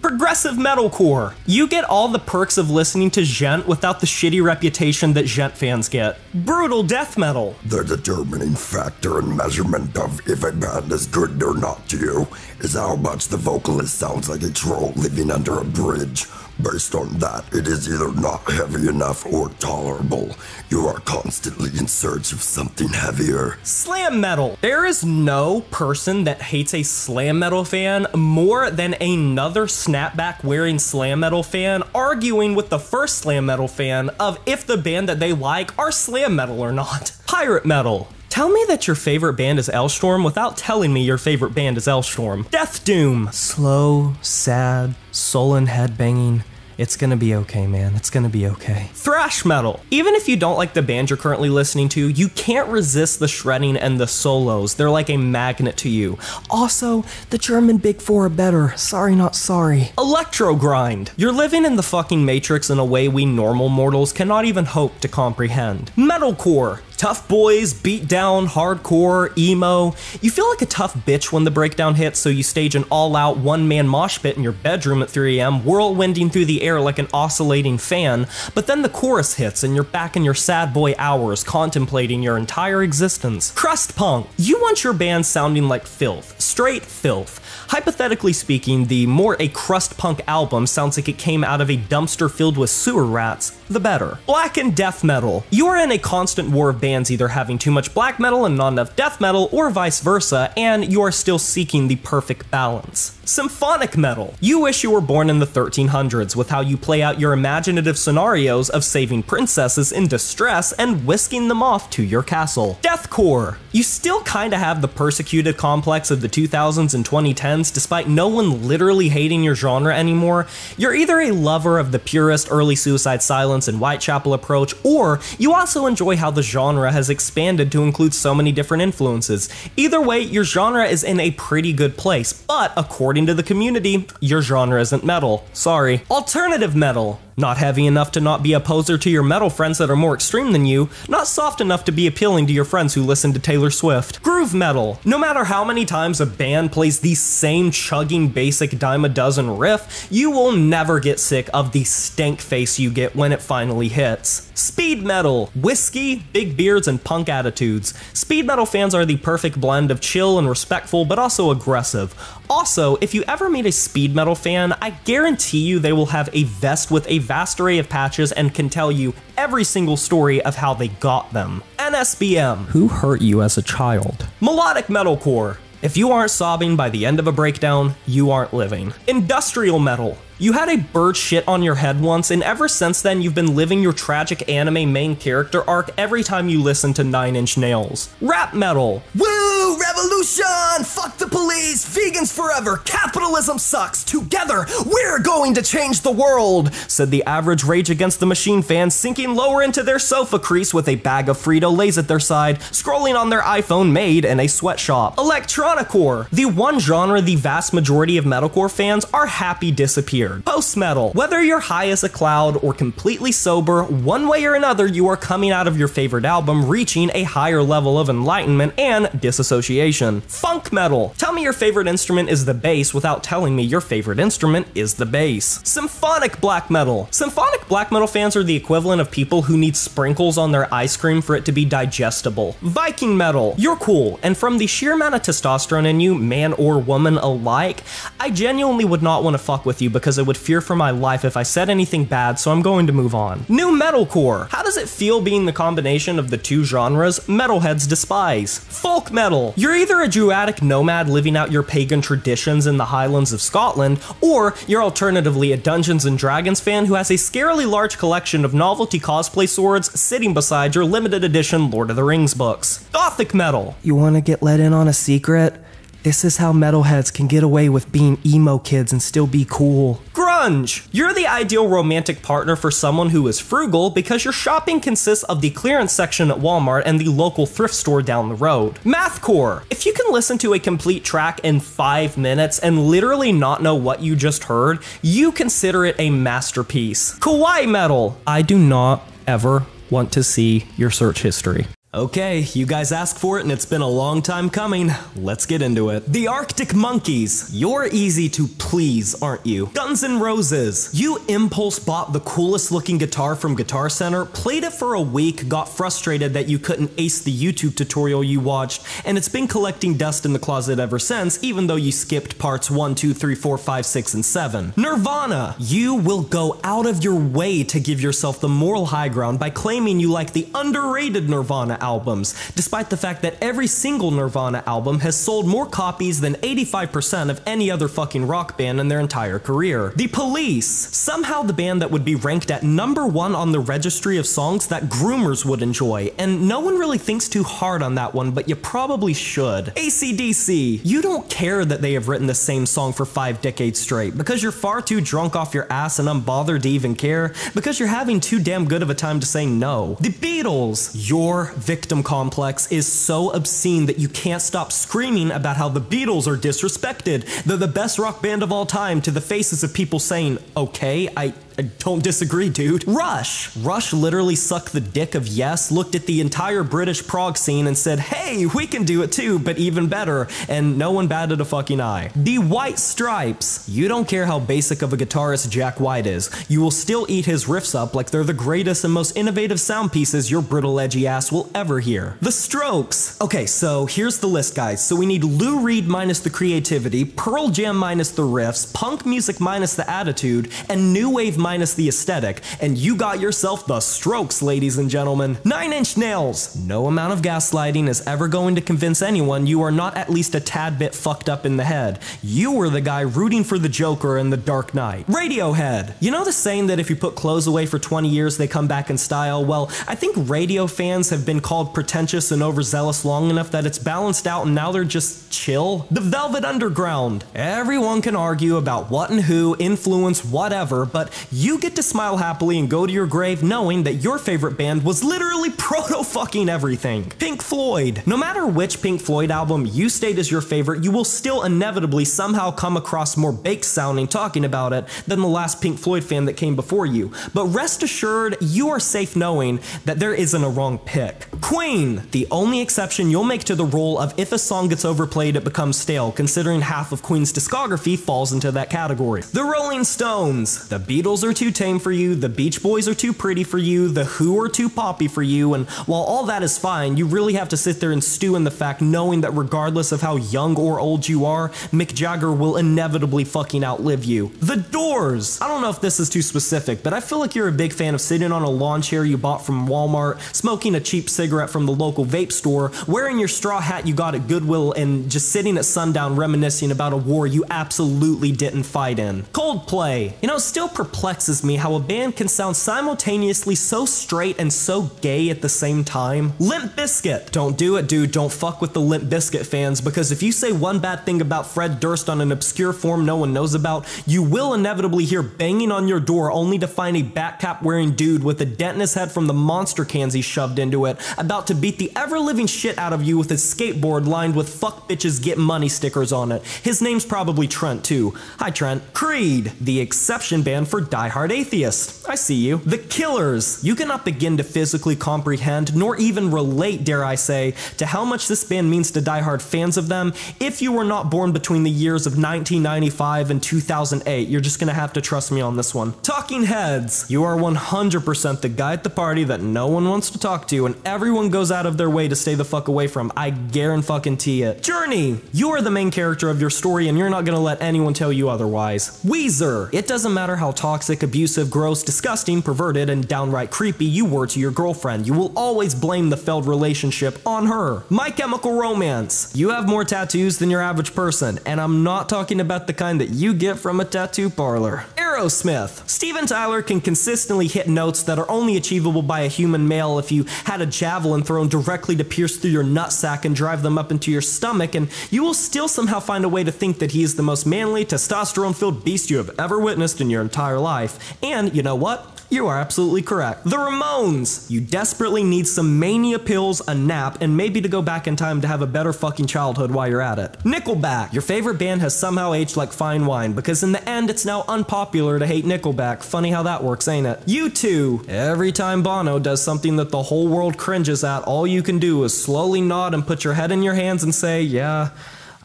progressive metalcore. You get all the perks of listening to Gent without the shitty reputation that Gent fans get. Brutal death metal. The determining factor and measurement of if a band is good or not to you is how much the vocalist sounds like a troll living under a bridge. Based on that, it is either not heavy enough or tolerable. You are constantly in search of something heavier. Slam metal. There is no person that hates a slam metal fan more than another snapback wearing slam metal fan arguing with the first slam metal fan of if the band that they like are slam metal or not. Pirate metal. Tell me that your favorite band is Elstorm without telling me your favorite band is Elstorm. Death doom. Slow, sad, sullen headbanging. It's gonna be okay, man. It's gonna be okay. Thrash metal. Even if you don't like the band you're currently listening to, you can't resist the shredding and the solos. They're like a magnet to you. Also, the German Big Four are better. Sorry, not sorry. Electro grind. You're living in the fucking Matrix in a way we normal mortals cannot even hope to comprehend. Metalcore. Tough boys, beat down, hardcore, emo. You feel like a tough bitch when the breakdown hits, so you stage an all-out one-man mosh pit in your bedroom at 3 AM, whirlwinding through the air like an oscillating fan, but then the chorus hits and you're back in your sad boy hours contemplating your entire existence. Crust punk. You want your band sounding like filth. Straight filth. Hypothetically speaking, the more a crust punk album sounds like it came out of a dumpster filled with sewer rats, the better. Black and death metal. You are in a constant war of bands either having too much black metal and not enough death metal, or vice versa, and you are still seeking the perfect balance. Symphonic metal. You wish you were born in the 1300s with how you play out your imaginative scenarios of saving princesses in distress and whisking them off to your castle. Deathcore. You still kinda have the persecuted complex of the 2000s and 2010s despite no one literally hating your genre anymore. You're either a lover of the purest early Suicide Silence and Whitechapel approach, or you also enjoy how the genre has expanded to include so many different influences. Either way, your genre is in a pretty good place, but according to the community, your genre isn't metal. Sorry. Alternative metal. Not heavy enough to not be a poser to your metal friends that are more extreme than you, not soft enough to be appealing to your friends who listen to Taylor Swift. Groove metal. No matter how many times a band plays the same chugging basic dime a dozen riff, you will never get sick of the stank face you get when it finally hits. Speed metal. Whiskey, big beards, and punk attitudes. Speed metal fans are the perfect blend of chill and respectful, but also aggressive. Also, if you ever meet a speed metal fan, I guarantee you they will have a vest with a vast array of patches and can tell you every single story of how they got them. NSBM. Who hurt you as a child? Melodic metalcore. If you aren't sobbing by the end of a breakdown, you aren't living. Industrial metal. You had a bird shit on your head once, and ever since then you've been living your tragic anime main character arc every time you listen to Nine Inch Nails. Rap metal. Woo! Revolution! Fuck the police! Vegans forever! Capitalism sucks! Together, we're going to change the world! Said the average Rage Against the Machine fan, sinking lower into their sofa crease with a bag of Frito-Lays at their side, scrolling on their iPhone made in a sweatshop. Electronicore. The one genre the vast majority of metalcore fans are happy disappeared. Post-metal. Whether you're high as a cloud or completely sober, one way or another you are coming out of your favorite album reaching a higher level of enlightenment and disassociation. Funk metal. Tell me your favorite instrument is the bass without telling me your favorite instrument is the bass. Symphonic black metal. Symphonic black metal fans are the equivalent of people who need sprinkles on their ice cream for it to be digestible. Viking metal. You're cool, and from the sheer amount of testosterone in you, man or woman alike, I genuinely would not want to fuck with you because I would fear for my life if I said anything bad, so I'm going to move on. New metalcore. How does it feel being the combination of the two genres metalheads despise? Folk metal. You're either a druidic nomad living out your pagan traditions in the Highlands of Scotland, or you're alternatively a Dungeons & Dragons fan who has a scarily large collection of novelty cosplay swords sitting beside your limited edition Lord of the Rings books. Gothic metal. You wanna get let in on a secret? This is how metalheads can get away with being emo kids and still be cool. Grunge. You're the ideal romantic partner for someone who is frugal because your shopping consists of the clearance section at Walmart and the local thrift store down the road. Mathcore. If you can listen to a complete track in 5 minutes and literally not know what you just heard, you consider it a masterpiece. Kawaii metal. I do not ever want to see your search history. Okay, you guys asked for it and it's been a long time coming. Let's get into it. The Arctic Monkeys. You're easy to please, aren't you? Guns N' Roses. You impulse bought the coolest looking guitar from Guitar Center, played it for a week, got frustrated that you couldn't ace the YouTube tutorial you watched, and it's been collecting dust in the closet ever since, even though you skipped parts 1, 2, 3, 4, 5, 6, and 7. Nirvana. You will go out of your way to give yourself the moral high ground by claiming you like the underrated Nirvana albums, despite the fact that every single Nirvana album has sold more copies than 85% of any other fucking rock band in their entire career. The Police, somehow the band that would be ranked at #1 on the registry of songs that groomers would enjoy, and no one really thinks too hard on that one, but you probably should. AC/DC, you don't care that they have written the same song for 5 decades straight, because you're far too drunk off your ass and unbothered to even care, because you're having too damn good of a time to say no. The Beatles, your victim complex is so obscene that you can't stop screaming about how the Beatles are disrespected. They're the best rock band of all time to the faces of people saying, okay, I don't disagree, dude. Rush. Rush literally sucked the dick of Yes, looked at the entire British prog scene and said, hey, we can do it too, but even better, and no one batted a fucking eye. The White Stripes. You don't care how basic of a guitarist Jack White is. You will still eat his riffs up like they're the greatest and most innovative sound pieces your brittle edgy ass will ever hear. The Strokes. Okay, so here's the list, guys. So we need Lou Reed minus the creativity, Pearl Jam minus the riffs, punk music minus the attitude, and new wave minus the aesthetic, and you got yourself the Strokes, ladies and gentlemen. 9 Inch Nails. No amount of gaslighting is ever going to convince anyone you are not at least a tad bit fucked up in the head. You were the guy rooting for the Joker in The Dark Knight. Radiohead. You know the saying that if you put clothes away for 20 years, they come back in style? Well, I think radio fans have been called pretentious and overzealous long enough that it's balanced out and now they're just chill. The Velvet Underground. Everyone can argue about what and who, influence, whatever, but you get to smile happily and go to your grave knowing that your favorite band was literally proto-fucking everything. Pink Floyd. No matter which Pink Floyd album you state as your favorite, you will still inevitably somehow come across more baked sounding talking about it than the last Pink Floyd fan that came before you. But rest assured, you are safe knowing that there isn't a wrong pick. Queen. The only exception you'll make to the rule of if a song gets overplayed it becomes stale, considering half of Queen's discography falls into that category. The Rolling Stones. The Beatles are are too tame for you, the Beach Boys are too pretty for you, the Who are too poppy for you, and while all that is fine, you really have to sit there and stew in the fact knowing that regardless of how young or old you are, Mick Jagger will inevitably fucking outlive you. The Doors! I don't know if this is too specific, but I feel like you're a big fan of sitting on a lawn chair you bought from Walmart, smoking a cheap cigarette from the local vape store, wearing your straw hat you got at Goodwill, and just sitting at sundown reminiscing about a war you absolutely didn't fight in. Coldplay. You know, it still perplexes me how a band can sound simultaneously so straight and so gay at the same time. Limp Bizkit. Don't do it, dude. Don't fuck with the Limp Bizkit fans, because if you say one bad thing about Fred Durst on an obscure form no one knows about, you will inevitably hear banging on your door only to find a Batcap wearing dude with a dent in his head from the monster cans he shoved into it, about to beat the ever-living shit out of you with his skateboard lined with "fuck bitches get money" stickers on it. His name's probably Trent too. Hi Trent. Creed, the exception band for diehard atheists. I see you. The Killers. You cannot begin to physically comprehend, nor even relate, dare I say, to how much this band means to diehard fans of them if you were not born between the years of 1995 and 2008. You're just gonna have to trust me on this one. Talking Heads. You are 100% the guy at the party that no one wants to talk to and everyone goes out of their way to stay the fuck away from. I guarantee it. Journey. You are the main character of your story and you're not gonna let anyone tell you otherwise. Weezer. It doesn't matter how toxic, abusive, gross, disgusting, perverted, and downright creepy you were to your girlfriend, you will always blame the failed relationship on her. My Chemical Romance. You have more tattoos than your average person, and I'm not talking about the kind that you get from a tattoo parlor. Aerosmith. Steven Tyler can consistently hit notes that are only achievable by a human male if you had a javelin thrown directly to pierce through your nutsack and drive them up into your stomach, and you will still somehow find a way to think that he is the most manly, testosterone-filled beast you have ever witnessed in your entire life. And you know what? You are absolutely correct. The Ramones. You desperately need some mania pills, a nap, and maybe to go back in time to have a better fucking childhood while you're at it. Nickelback. Your favorite band has somehow aged like fine wine, because in the end it's now unpopular to hate Nickelback. Funny how that works, ain't it? U2. Every time Bono does something that the whole world cringes at, all you can do is slowly nod and put your head in your hands and say, yeah,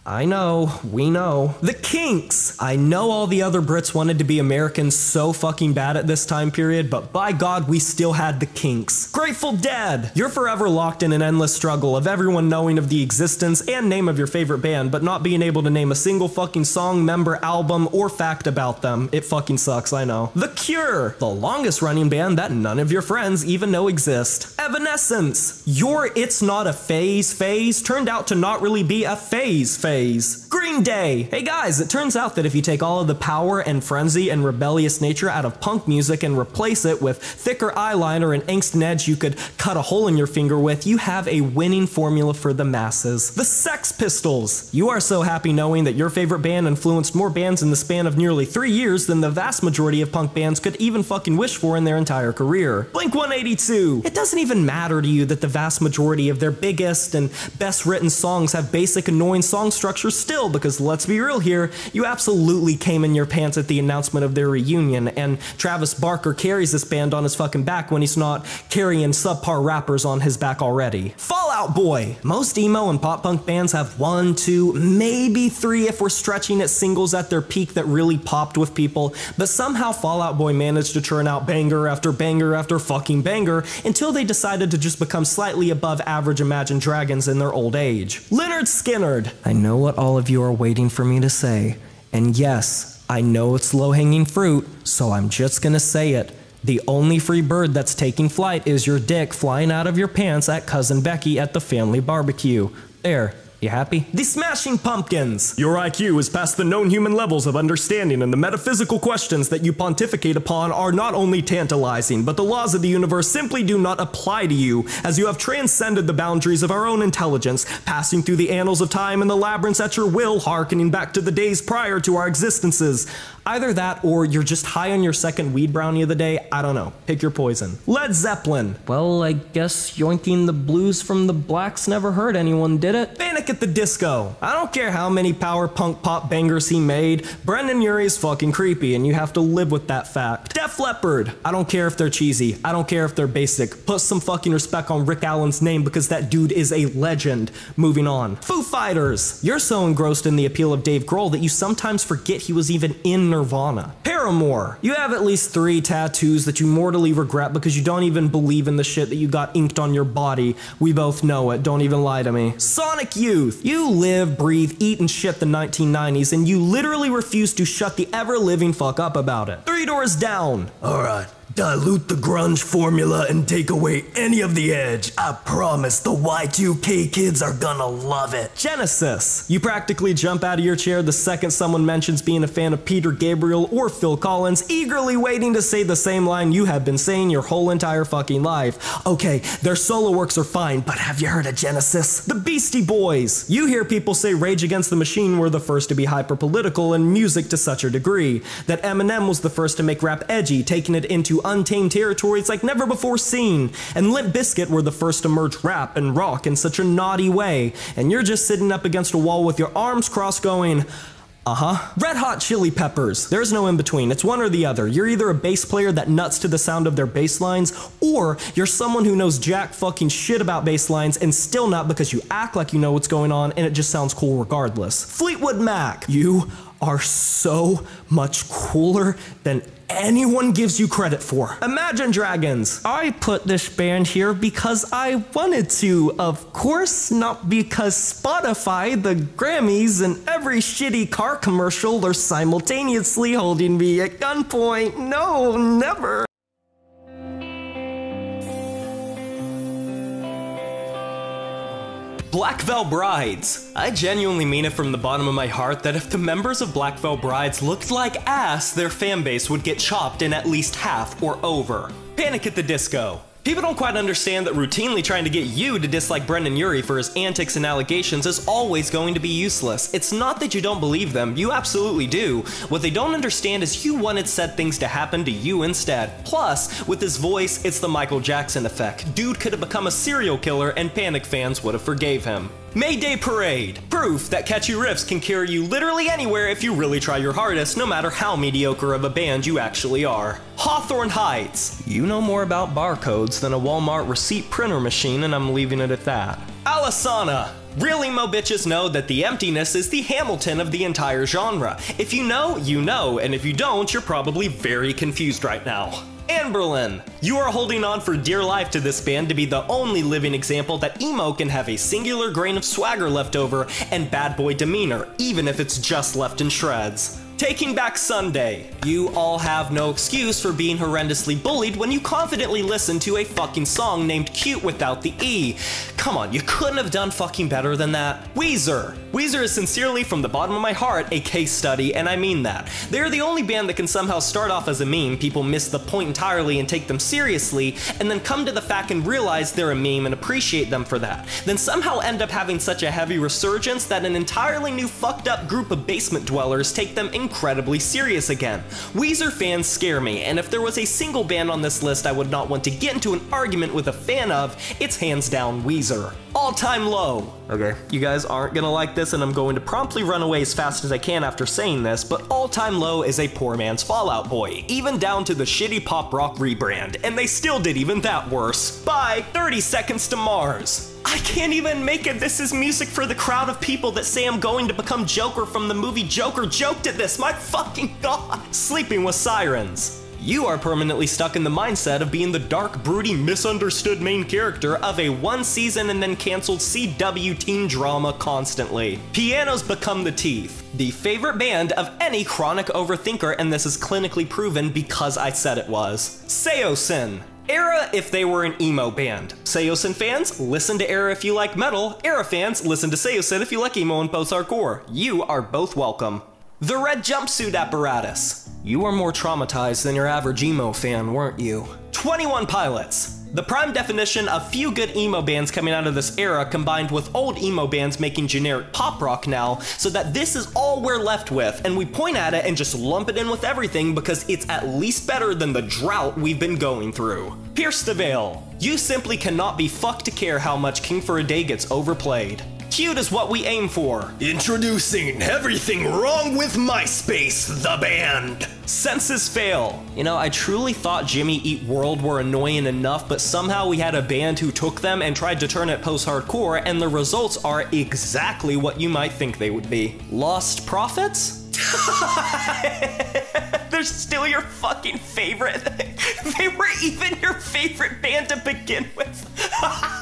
I know, we know. The Kinks. I know all the other Brits wanted to be Americans so fucking bad at this time period, but by God, we still had the Kinks. Grateful Dead. You're forever locked in an endless struggle of everyone knowing of the existence and name of your favorite band, but not being able to name a single fucking song, member, album, or fact about them. It fucking sucks, I know. The Cure. The longest running band that none of your friends even know exist. Evanescence. Your It's Not a Phase turned out to not really be a phase. Green Day. Hey guys, it turns out that if you take all of the power and frenzy and rebellious nature out of punk music and replace it with thicker eyeliner and angst and edge you could cut a hole in your finger with, you have a winning formula for the masses. The Sex Pistols. You are so happy knowing that your favorite band influenced more bands in the span of nearly 3 years than the vast majority of punk bands could even fucking wish for in their entire career. Blink-182. It doesn't even matter to you that the vast majority of their biggest and best written songs have basic annoying song structure still, because let's be real here, you absolutely came in your pants at the announcement of their reunion, and Travis Barker carries this band on his fucking back when he's not carrying subpar rappers on his back already. Fall Out Boy. Most emo and pop punk bands have 1, 2, maybe 3 if we're stretching it singles at their peak that really popped with people, but somehow Fall Out Boy managed to churn out banger after banger after fucking banger until they decided to just become slightly above average Imagine Dragons in their old age. Lynyrd Skynyrd. I know what all of you are waiting for me to say, and yes, I know it's low-hanging fruit, so I'm just gonna say it. The only free bird that's taking flight is your dick flying out of your pants at Cousin Becky at the family barbecue. There. You happy? The Smashing Pumpkins. Your IQ is past the known human levels of understanding, and the metaphysical questions that you pontificate upon are not only tantalizing, but the laws of the universe simply do not apply to you, as you have transcended the boundaries of our own intelligence, passing through the annals of time and the labyrinths at your will, hearkening back to the days prior to our existences. Either that, or you're just high on your second weed brownie of the day. I don't know. Pick your poison. Led Zeppelin. Well, I guess yoinking the blues from the blacks never hurt anyone, did it? Panic! at the Disco. I don't care how many power punk pop bangers he made, Brendon Urie is fucking creepy and you have to live with that fact. Def Leppard. I don't care if they're cheesy. I don't care if they're basic. Put some fucking respect on Rick Allen's name because that dude is a legend. Moving on. Foo Fighters. You're so engrossed in the appeal of Dave Grohl that you sometimes forget he was even in Nirvana. Paramore. You have at least 3 tattoos that you mortally regret because you don't even believe in the shit that you got inked on your body. We both know it. Don't even lie to me. Sonic Youth. You live, breathe, eat, and shit the 1990s, and you literally refuse to shut the ever-living fuck up about it. Three Doors Down. Alright. Dilute the grunge formula and take away any of the edge. I promise the Y2K kids are gonna love it. Genesis. You practically jump out of your chair the second someone mentions being a fan of Peter Gabriel or Phil Collins, eagerly waiting to say the same line you have been saying your whole entire fucking life. Okay, their solo works are fine, but have you heard of Genesis? The Beastie Boys. You hear people say Rage Against the Machine were the first to be hyper-political in music to such a degree, that Eminem was the first to make rap edgy, taking it into untamed territories like never before seen, and Limp Bizkit were the first to merge rap and rock in such a naughty way, and you're just sitting up against a wall with your arms crossed going, Red Hot Chili Peppers. There's no in between. It's one or the other. You're either a bass player that nuts to the sound of their bass lines, or you're someone who knows jack fucking shit about bass lines and still not because you act like you know what's going on and it just sounds cool regardless. Fleetwood Mac. You are so much cooler than anyone gives you credit for. Imagine Dragons. I put this band here because I wanted to, of course, not because Spotify, the Grammys, and every shitty car commercial are simultaneously holding me at gunpoint. No, never. Black Veil Brides. I genuinely mean it from the bottom of my heart that if the members of Black Veil Brides looked like ass, their fan base would get chopped in at least half or over. Panic at the Disco. People don't quite understand that routinely trying to get you to dislike Brendon Urie for his antics and allegations is always going to be useless. It's not that you don't believe them, you absolutely do. What they don't understand is you wanted said things to happen to you instead. Plus, with his voice, it's the Michael Jackson effect. Dude could have become a serial killer and Panic fans would have forgave him. Mayday Parade. Proof that catchy riffs can carry you literally anywhere if you really try your hardest, no matter how mediocre of a band you actually are. Hawthorne Heights. You know more about barcodes than a Walmart receipt printer machine, and I'm leaving it at that. Alisana. Real emo bitches know that the emptiness is the Hamilton of the entire genre. If you know, you know, and if you don't, you're probably very confused right now. Anberlin. You are holding on for dear life to this band to be the only living example that emo can have a singular grain of swagger left over and bad boy demeanor, even if it's just left in shreds. Taking Back Sunday. You all have no excuse for being horrendously bullied when you confidently listen to a fucking song named Cute without the E. Come on, you couldn't have done fucking better than that. Weezer. Weezer is sincerely from the bottom of my heart a case study, and I mean that. They're the only band that can somehow start off as a meme, people miss the point entirely and take them seriously, and then come to the fact and realize they're a meme and appreciate them for that. Then somehow end up having such a heavy resurgence that an entirely new fucked up group of basement dwellers take them incredibly serious again. Weezer fans scare me, and if there was a single band on this list I would not want to get into an argument with a fan of, it's hands down Weezer. All Time Low. Okay, you guys aren't gonna like this and I'm going to promptly run away as fast as I can after saying this, but All Time Low is a poor man's Fall Out Boy, even down to the shitty pop rock rebrand, and they still did even that worse. Bye, 30 Seconds to Mars. I can't even make it. This is music for the crowd of people that say I'm going to become Joker from the movie Joker joked at this. My fucking god. Sleeping with Sirens. You are permanently stuck in the mindset of being the dark, broody, misunderstood main character of a one season and then canceled CW teen drama constantly. Pianos Become the Teeth. The favorite band of any chronic overthinker, and this is clinically proven because I said it was. Seosin. Era if they were an emo band. Seosin fans, listen to Era if you like metal. Era fans, listen to Seosin if you like emo and post-hardcore. You are both welcome. The Red Jumpsuit Apparatus. You were more traumatized than your average emo fan, weren't you? 21 Pilots. The prime definition of few good emo bands coming out of this era combined with old emo bands making generic pop rock now, so that this is all we're left with, and we point at it and just lump it in with everything because it's at least better than the drought we've been going through. Pierce the Veil. You simply cannot be fucked to care how much King for a Day gets overplayed. Cute is what we aim for. Introducing Everything Wrong with MySpace, the band. Senses fail. You know, I truly thought Jimmy Eat World were annoying enough, but somehow we had a band who took them and tried to turn it post-hardcore, and the results are exactly what you might think they would be. Lost Prophets? They're still your fucking favorite. They were even your favorite band to begin with.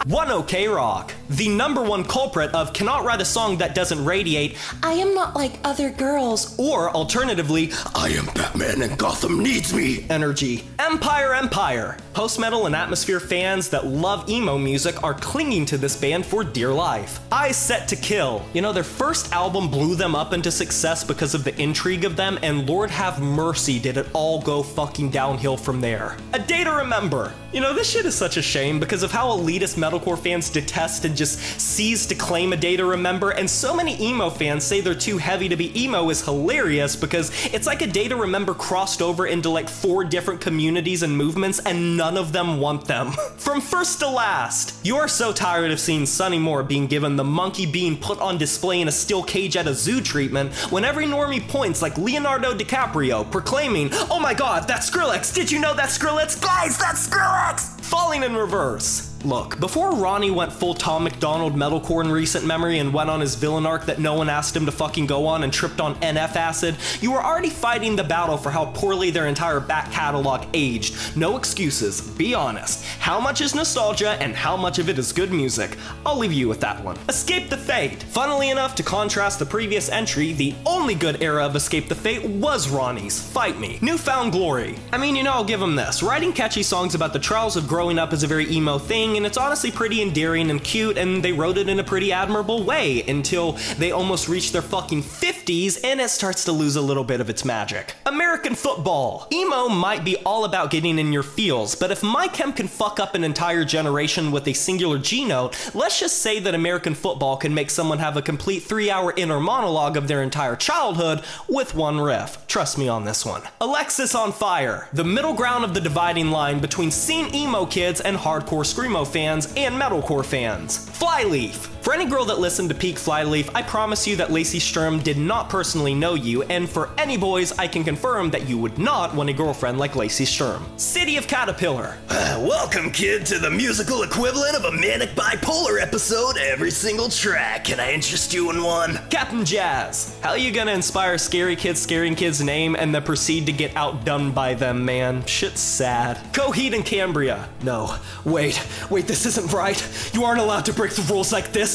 One OK Rock, the #1 culprit of cannot write a song that doesn't radiate I am not like other girls. or alternatively I am Batman and Gotham needs me. energy. Empire. Post-metal and atmosphere fans that love emo music are clinging to this band for dear life. Eyes Set to Kill. You know, their first album blew them up into success because of the intrigue of them, and Lord have mercy did it all go fucking downhill from there. A Day to Remember. You know, this shit is such a shame because of how elitist metalcore fans detest and just seize to claim A Day to Remember, and so many emo fans say they're too heavy to be emo is hilarious because it's like A Day to Remember crossed over into like 4 different communities and movements and none of them want them. From first to last, you are so tired of seeing Sonny Moore being given the monkey being put on display in a steel cage at a zoo treatment when every normie points like Leonardo DiCaprio proclaiming, "Oh my god, that's Skrillex! Did you know that's Skrillex? Guys, that's Skrillex!" Falling in reverse. Look, before Ronnie went full Tom McDonald metalcore in recent memory and went on his villain arc that no one asked him to fucking go on and tripped on NF acid, you were already fighting the battle for how poorly their entire back catalog aged. No excuses, be honest. How much is nostalgia and how much of it is good music? I'll leave you with that one. Escape the Fate. Funnily enough, to contrast the previous entry, the only good era of Escape the Fate was Ronnie's Fight Me. Newfound Glory. I mean, you know, I'll give him this. Writing catchy songs about the trials of growing up is a very emo thing, and it's honestly pretty endearing and cute, and they wrote it in a pretty admirable way until they almost reach their fucking 50s and it starts to lose a little bit of its magic. American Football. Emo might be all about getting in your feels, but if My Chem can fuck up an entire generation with a singular G note, let's just say that American Football can make someone have a complete 3-hour inner monologue of their entire childhood with one riff. Trust me on this one. Alexis on Fire. The middle ground of the dividing line between scene emo kids and hardcore screamo fans and metalcore fans. Flyleaf. For any girl that listened to Peak Flyleaf, I promise you that Lacey Sturm did not personally know you, and for any boys, I can confirm that you would not want a girlfriend like Lacey Sturm. City of Caterpillar. Welcome, kid, to the musical equivalent of a manic bipolar episode every single track. Can I interest you in one? Captain Jazz. How you gonna inspire scary kids scaring kids' name and then proceed to get outdone by them, man? Shit's sad. Coheed and Cambria. No, wait, this isn't right. You aren't allowed to break the rules like this.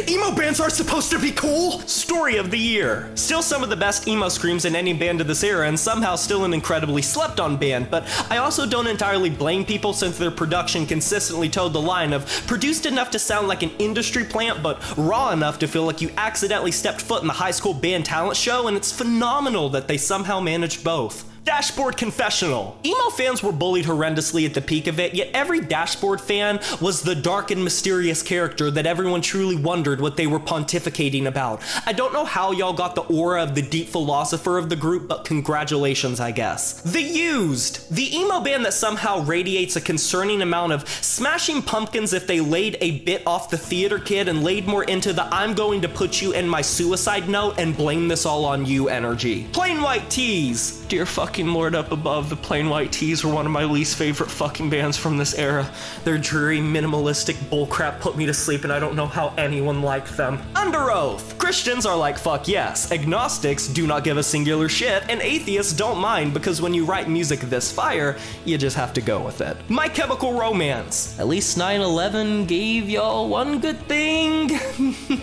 Emo bands are supposed to be cool. Story of the Year. Still some of the best emo screams in any band of this era, and somehow still an incredibly slept on band, but I also don't entirely blame people since their production consistently towed the line of produced enough to sound like an industry plant, but raw enough to feel like you accidentally stepped foot in the high school band talent show, and it's phenomenal that they somehow managed both. Dashboard Confessional. Emo fans were bullied horrendously at the peak of it, yet every Dashboard fan was the dark and mysterious character that everyone truly wondered what they were pontificating about. I don't know how y'all got the aura of the deep philosopher of the group, but congratulations, I guess. The Used. The emo band that somehow radiates a concerning amount of Smashing Pumpkins if they laid a bit off the theater kid and laid more into the I'm going to put you in my suicide note and blame this all on you energy. Plain White T's. Dear fucking Lord up above, the Plain White T's were one of my least favorite fucking bands from this era. Their dreary, minimalistic bullcrap put me to sleep, and I don't know how anyone liked them. Under Oath. Christians are like fuck yes, agnostics do not give a singular shit, and atheists don't mind because when you write music this fire, you just have to go with it. My Chemical Romance. At least 9/11 gave y'all one good thing.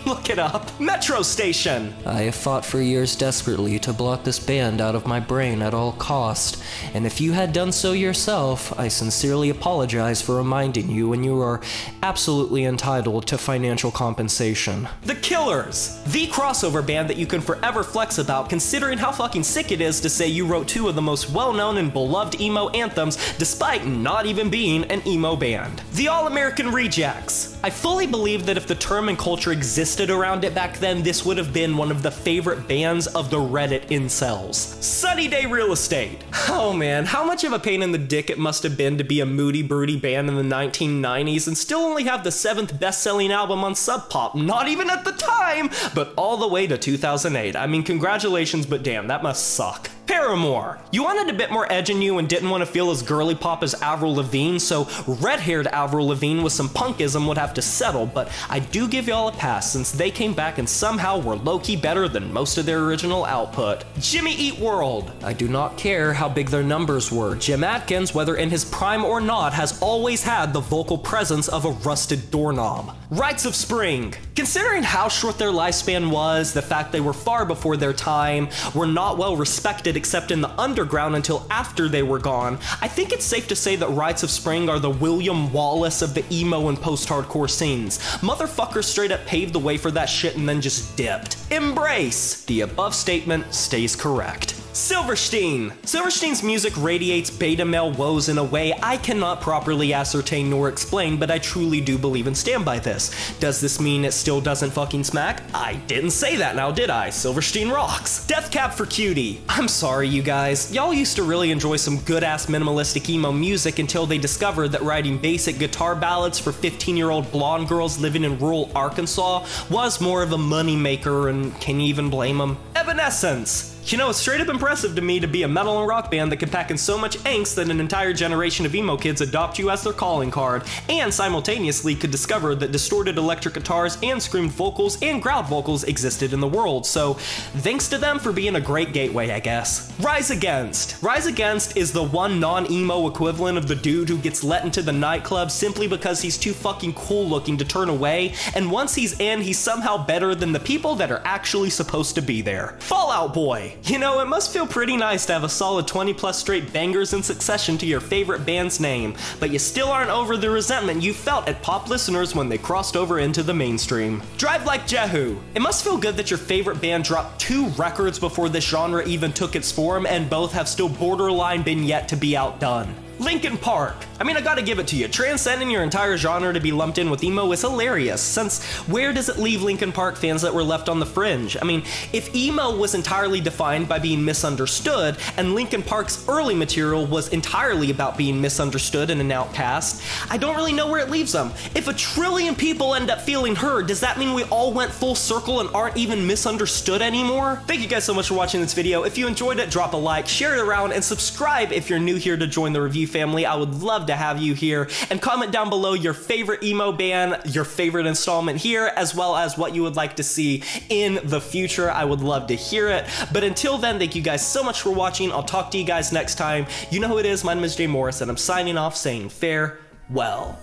Look it up. Metro Station. I have fought for years desperately to block this band out of my brain at all cost, and if you had done so yourself, I sincerely apologize for reminding you, and you are absolutely entitled to financial compensation. The Killers, the crossover band that you can forever flex about, considering how fucking sick it is to say you wrote 2 of the most well-known and beloved emo anthems despite not even being an emo band. The All-American Rejects. I fully believe that if the term and culture existed around it back then, this would have been one of the favorite bands of the Reddit incels. Sunny Day Real Estate. State. Oh man, how much of a pain in the dick it must have been to be a moody, broody band in the 1990s and still only have the 7th best-selling album on Sub Pop, not even at the time, but all the way to 2008. I mean, congratulations, but damn, that must suck. Paramore. You wanted a bit more edge in you and didn't want to feel as girly pop as Avril Lavigne, so red-haired Avril Lavigne with some punkism would have to settle, but I do give y'all a pass since they came back and somehow were low-key better than most of their original output. Jimmy Eat World. I do not care how big their numbers were. Jim Adkins, whether in his prime or not, has always had the vocal presence of a rusted doorknob. Rites of Spring. Considering how short their lifespan was, the fact they were far before their time, were not well respected except in the underground until after they were gone, I think it's safe to say that Rites of Spring are the William Wallace of the emo and post-hardcore scenes. Motherfuckers straight up paved the way for that shit and then just dipped. Embrace! The above statement stays correct. Silverstein. Silverstein's music radiates beta male woes in a way I cannot properly ascertain nor explain, but I truly do believe and stand by this. Does this mean it still doesn't fucking smack? I didn't say that now, did I? Silverstein rocks. Death Cab for Cutie. I'm sorry, you guys. Y'all used to really enjoy some good-ass minimalistic emo music until they discovered that writing basic guitar ballads for 15-year-old blonde girls living in rural Arkansas was more of a moneymaker, and can you even blame them? Evanescence. You know, it's straight up impressive to me to be a metal and rock band that can pack in so much angst that an entire generation of emo kids adopt you as their calling card, and simultaneously could discover that distorted electric guitars and screamed vocals and growled vocals existed in the world, so thanks to them for being a great gateway, I guess. Rise Against. Rise Against is the one non-emo equivalent of the dude who gets let into the nightclub simply because he's too fucking cool looking to turn away, and once he's in, he's somehow better than the people that are actually supposed to be there. Fall Out Boy. You know, it must feel pretty nice to have a solid 20 plus straight bangers in succession to your favorite band's name, but you still aren't over the resentment you felt at pop listeners when they crossed over into the mainstream. Drive Like Jehu. It must feel good that your favorite band dropped 2 records before this genre even took its form, and both have still borderline been yet to be outdone. Linkin Park. I mean, I gotta give it to you, transcending your entire genre to be lumped in with emo is hilarious, since where does it leave Linkin Park fans that were left on the fringe? I mean, if emo was entirely defined by being misunderstood, and Linkin Park's early material was entirely about being misunderstood and an outcast, I don't really know where it leaves them. If 1 trillion people end up feeling heard, does that mean we all went full circle and aren't even misunderstood anymore? Thank you guys so much for watching this video. If you enjoyed it, drop a like, share it around, and subscribe if you're new here to join the review family. I would love to have you here, and comment down below your favorite emo band, your favorite installment here, as well as what you would like to see in the future. I would love to hear it. But until then, thank you guys so much for watching. I'll talk to you guys next time. You know who it is. My name is Jay Morris, and I'm signing off saying farewell.